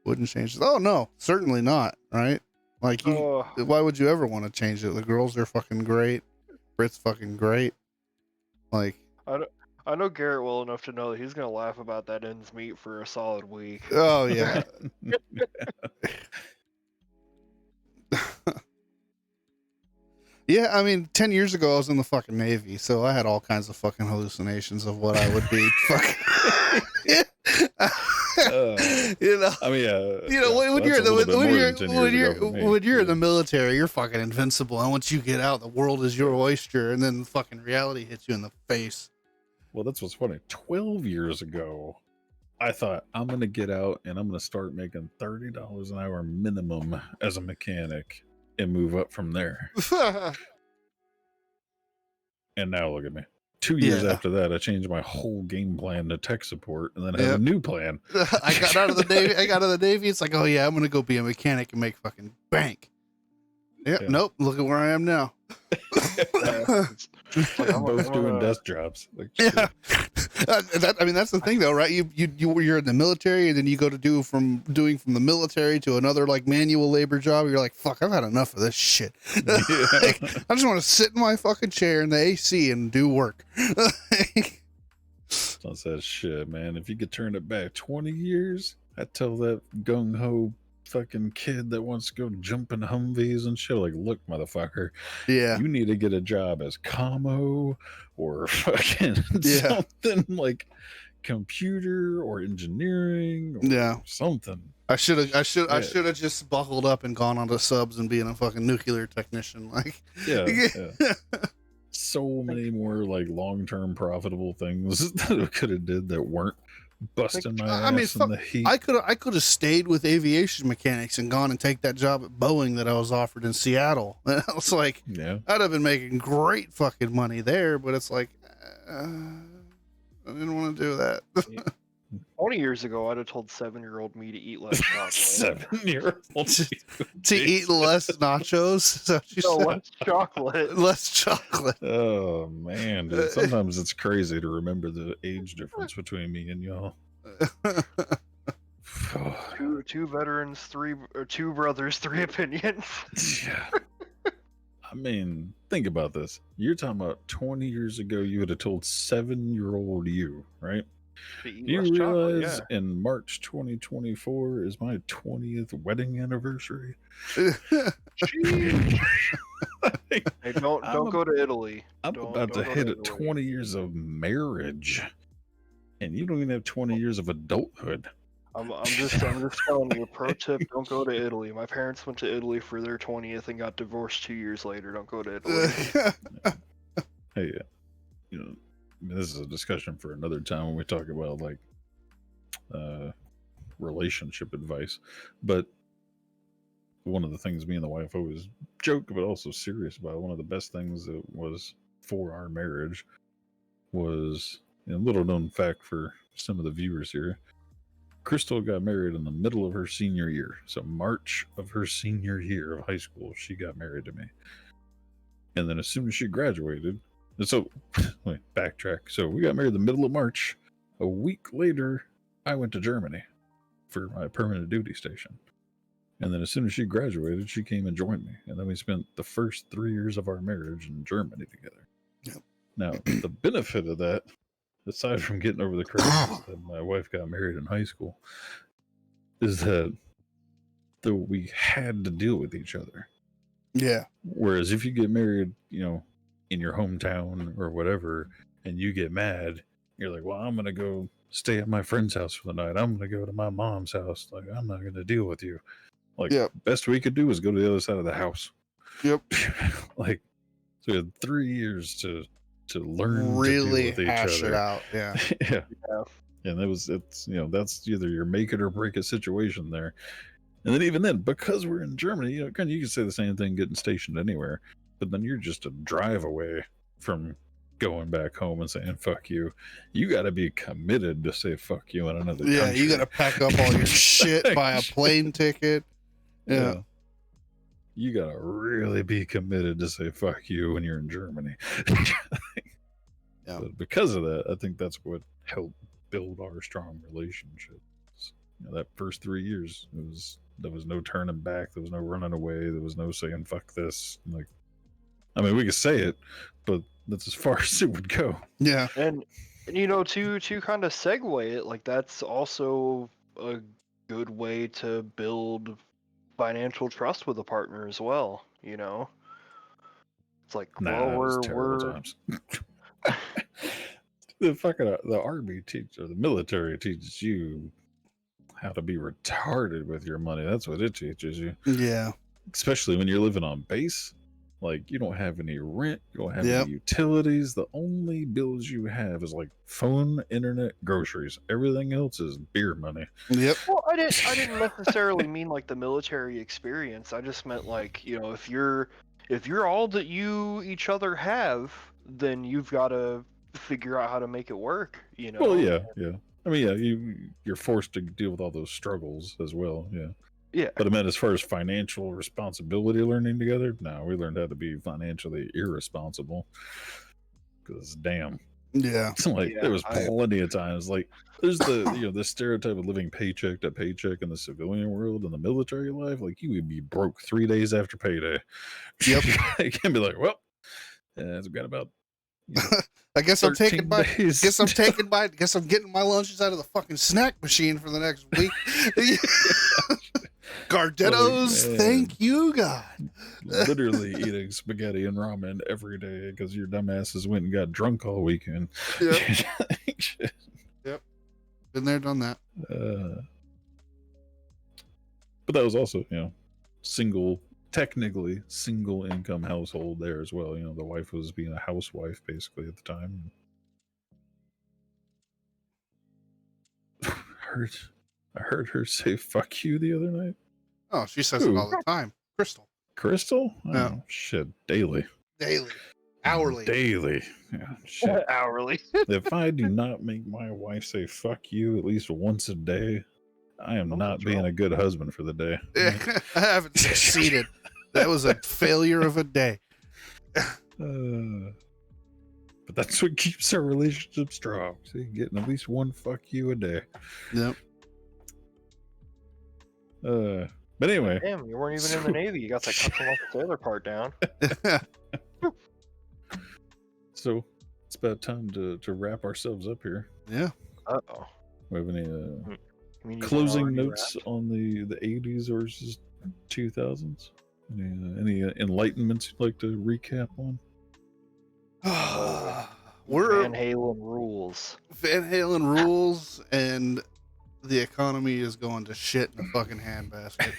Wouldn't change it. Oh no, certainly not, right? Like why would you ever want to change it? The girls are fucking great. Brit's fucking great. Like, I know Garrett well enough to know that he's gonna laugh about that ends meet for a solid week. Oh yeah. Yeah, I mean, 10 years ago I was in the fucking Navy, so I had all kinds of fucking hallucinations of what I would be. Fucking, you know, I mean, you know, when you're that's a little bit more than 10 years ago for me. when you're in Yeah. the military, you're fucking invincible, and once you get out, the world is your oyster, and then fucking reality hits you in the face. Well, that's what's funny. 12 years ago, I thought I'm gonna get out and I'm gonna start making $30 an hour minimum as a mechanic and move up from there. And now look at me. 2 years Yeah. after that, I changed my whole game plan to tech support, and then I have Yep. a new plan. I got out of the Navy. It's like, oh yeah, I'm gonna go be a mechanic and make fucking bank. Yep. Yeah. Nope. Look at where I am now. Both doing desk jobs. Like, Yeah. shit. I mean, that's the thing though, right? You're in the military, and then you go to doing from the military to another like manual labor job. You're like, fuck, I've had enough of this shit. Like, I just want to sit in my fucking chair in the AC and do work. So I said, shit, man. If you could turn it back 20 years, I'd tell that gung ho fucking kid that wants to go jumping Humvees and shit, like, look, motherfucker, Yeah. you need to get a job as commo or fucking Yeah. something like computer or engineering or Yeah. something. I should have Yeah. just buckled up and gone onto subs and being a fucking nuclear technician. Like, Yeah, yeah. So many more like long-term profitable things that I could have did that weren't busting my I mean, ass in fuck, the heat. I could have stayed with aviation mechanics and gone and take that job at Boeing that I was offered in Seattle. And I was like, Yeah. I'd have been making great fucking money there, but it's like, I didn't want to do that. 20 years ago, I'd have told 7-year-old me to eat less chocolate. 7-year-old. To eat less nachos. So you No, said less chocolate. less chocolate. Oh man, dude. Sometimes it's crazy to remember the age difference between me and y'all. Two veterans, two brothers, 3 opinions. Yeah. I mean, think about this. You're talking about 20 years ago, you would have told 7-year-old you, right? To eat Do you less chocolate, realize yeah. in March 2024 is my 20th wedding anniversary? Jeez. Hey, don't I'm go to Italy. I'm Don't- about to don't go hit to it Italy. 20 years of marriage, and you don't even have 20 years of adulthood. I'm just telling you. Pro tip: don't go to Italy. My parents went to Italy for their 20th and got divorced 2 years later. Don't go to Italy. Hey, you know, I mean, this is a discussion for another time when we talk about like relationship advice. But one of the things me and the wife always joke, but also serious about, one of the best things that was for our marriage was, a little known fact for some of the viewers here. Crystal got married in the middle of her senior year. So March of her senior year of high school, she got married to me. And then as soon as she graduated, and so wait, backtrack. So we got married the middle of March. A week later, I went to Germany for my permanent duty station. And then as soon as she graduated, she came and joined me. And then we spent the first 3 years of our marriage in Germany together. Yep. Now, the benefit of that, aside from getting over the craziness that my wife got married in high school, is that we had to deal with each other. Yeah. Whereas if you get married, in your hometown or whatever, and you get mad, you're like, well, I'm going to go stay at my friend's house for the night. I'm going to go to my mom's house. Like, I'm not going to deal with you. Like, Yep. best we could do is go to the other side of the house. Yep. Like, so we had 3 years to learn Really to deal with hash each it other. out. Yeah. Yeah. Yeah. And it's that's either your make it or break it situation there. And then even then, because we're in Germany, you can say the same thing getting stationed anywhere, but then you're just a drive away from going back home and saying fuck you. You got to be committed to say fuck you in another Yeah. country. You got to pack up all your shit, buy a plane ticket. Yeah. You got to really be committed to say fuck you when you're in Germany. Yeah. But because of that, I think that's what helped build our strong relationship. That first 3 years, there was no turning back. There was no running away. There was no saying fuck this. Like, I mean, we could say it, but That's as far as it would go. Yeah. And you know, to kind of segue it, like that's also a good way to build financial trust with a partner as well. You know, it's like, well, Nah, it was terrible we're times. The army or the military teaches you how to be retarded with your money. That's what it teaches you. Yeah. Especially when you're living on base. Like, you don't have any rent, you don't have Yep. any utilities. The only bills you have is like phone, internet, groceries. Everything else is beer money. Yep. Well, I didn't necessarily mean like the military experience. I just meant like, you know, if you're all that you each other have, then you've got to figure out how to make it work, you know. Well, yeah. I mean, yeah, you're forced to deal with all those struggles as well. Yeah. Yeah. But I meant as far as financial responsibility learning together, no, we learned how to be financially irresponsible. Because damn. Yeah. Like Yeah, there was plenty of times like there's the the stereotype of living paycheck to paycheck in the civilian world and the military life. Like you would be broke 3 days after payday. Yep. You can be like, well, it's got about I guess I'm taking 13 my. days. Guess I'm getting my lunches out of the fucking snack machine for the next week. Gardettos, man. thank you, God. Literally eating spaghetti and ramen every day because your dumbasses went and got drunk all weekend. Yep. Been there, done that. But that was also, technically single income household there as well. The wife was being a housewife basically at the time. I heard her say "fuck you" the other night. Oh, she says it all the time. Crystal. Crystal? Yeah. Oh, shit, daily. Hourly. Daily. Yeah, shit. Hourly. If I do not make my wife say "fuck you" at least once a day, I am not being a good husband for the day. I haven't succeeded. That was a failure of a day. But that's what keeps our relationship strong. See, getting at least one "fuck you" a day. Yep. But anyway. Damn, you weren't even in the Navy. You got to cut some off the sailor part down. So it's about time to wrap ourselves up here. Yeah. Uh-oh. We have any You mean you closing already notes wrapped? on the 80s versus 2000s? Any enlightenments you'd like to recap on? We're Van Halen rules. Van Halen rules, and the economy is going to shit in a fucking handbasket.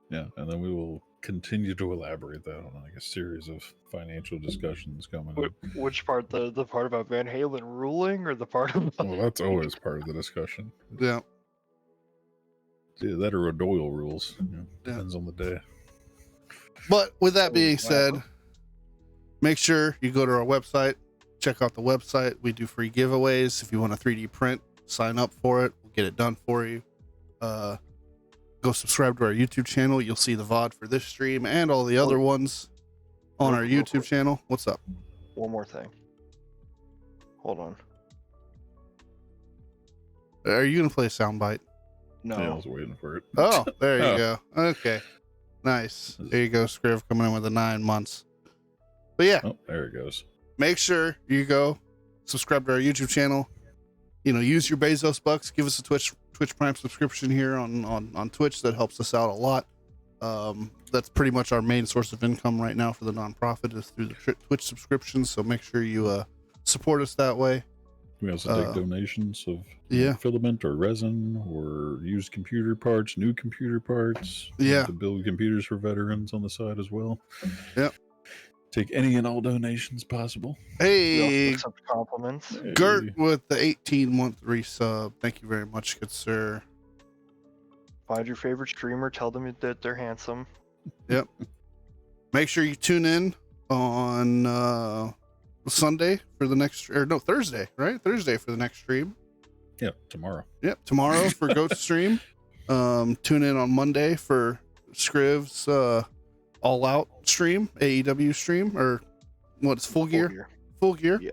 Yeah, and then we will continue to elaborate that on like a series of financial discussions coming up. Which part? The part about Van Halen ruling, or the part about... Well, that's always part of the discussion. Yeah. Yeah, that or O'Doyle rules. Depends on the day. But with that being said, make sure you go to our website, check out the website. We do free giveaways. If you want a 3D print, sign up for it. We'll get it done for you. Go subscribe to our YouTube channel. You'll see the VOD for this stream and all the other ones on our YouTube channel. What's up? One more thing. Hold on. Are you going to play a soundbite? No. Yeah, I was waiting for it. Oh, there you Oh. go. Okay. Nice. There you go, Scriv, coming in with the 9 months. But yeah, Oh, there it goes. make sure you go subscribe to our YouTube channel. Use your Bezos bucks. Give us a Twitch Prime subscription here on Twitch. That helps us out a lot. That's pretty much our main source of income right now for the nonprofit is through the Twitch subscriptions. So make sure you support us that way. We also take donations of Yeah. filament or resin or used computer parts, new computer parts. Yeah. To build computers for veterans on the side as well. Yep. Take any and all donations possible. We Hey, also accept compliments. Gert with the 18-month resub. Thank you very much, good sir. Find your favorite streamer. Tell them that they're handsome. Make sure you tune in on Sunday for the next, Thursday, right? Thursday for the next stream. Yeah, tomorrow. Yep, tomorrow for Goat Stream. Tune in on Monday for Scriv's All Out stream, AEW stream, or what's Full Gear? Full Gear. Yeah.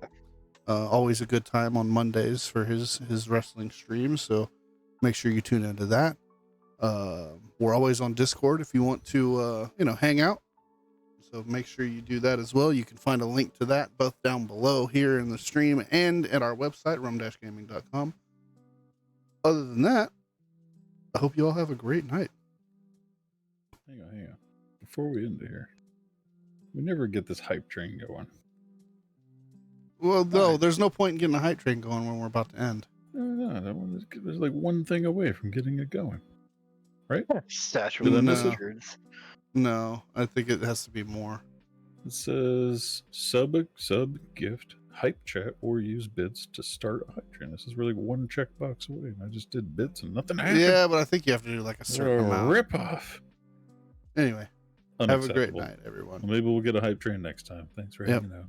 Always a good time on Mondays for his wrestling streams. So make sure you tune into that. We're always on Discord if you want to hang out. So make sure you do that as well. You can find a link to that both down below here in the stream and at our website, rum-gaming.com. Other than that, I hope you all have a great night. Hang on. Before we end here, we never get this hype train going. Well, no, Alright. there's no point in getting a hype train going when we're about to end. No, that one is, there's like one thing away from getting it going. Right? Statue Did I of miss it? Lizards. No, I think it has to be more. It says sub gift, hype chat, or use bits to start a hype train. This is really one checkbox away, and I just did bits and nothing happened. Yeah, but I think you have to do like a What certain a amount. ripoff. Anyway, have a great Unacceptable. night, everyone. Well, maybe we'll get a hype train next time. Thanks for Yep. hanging out.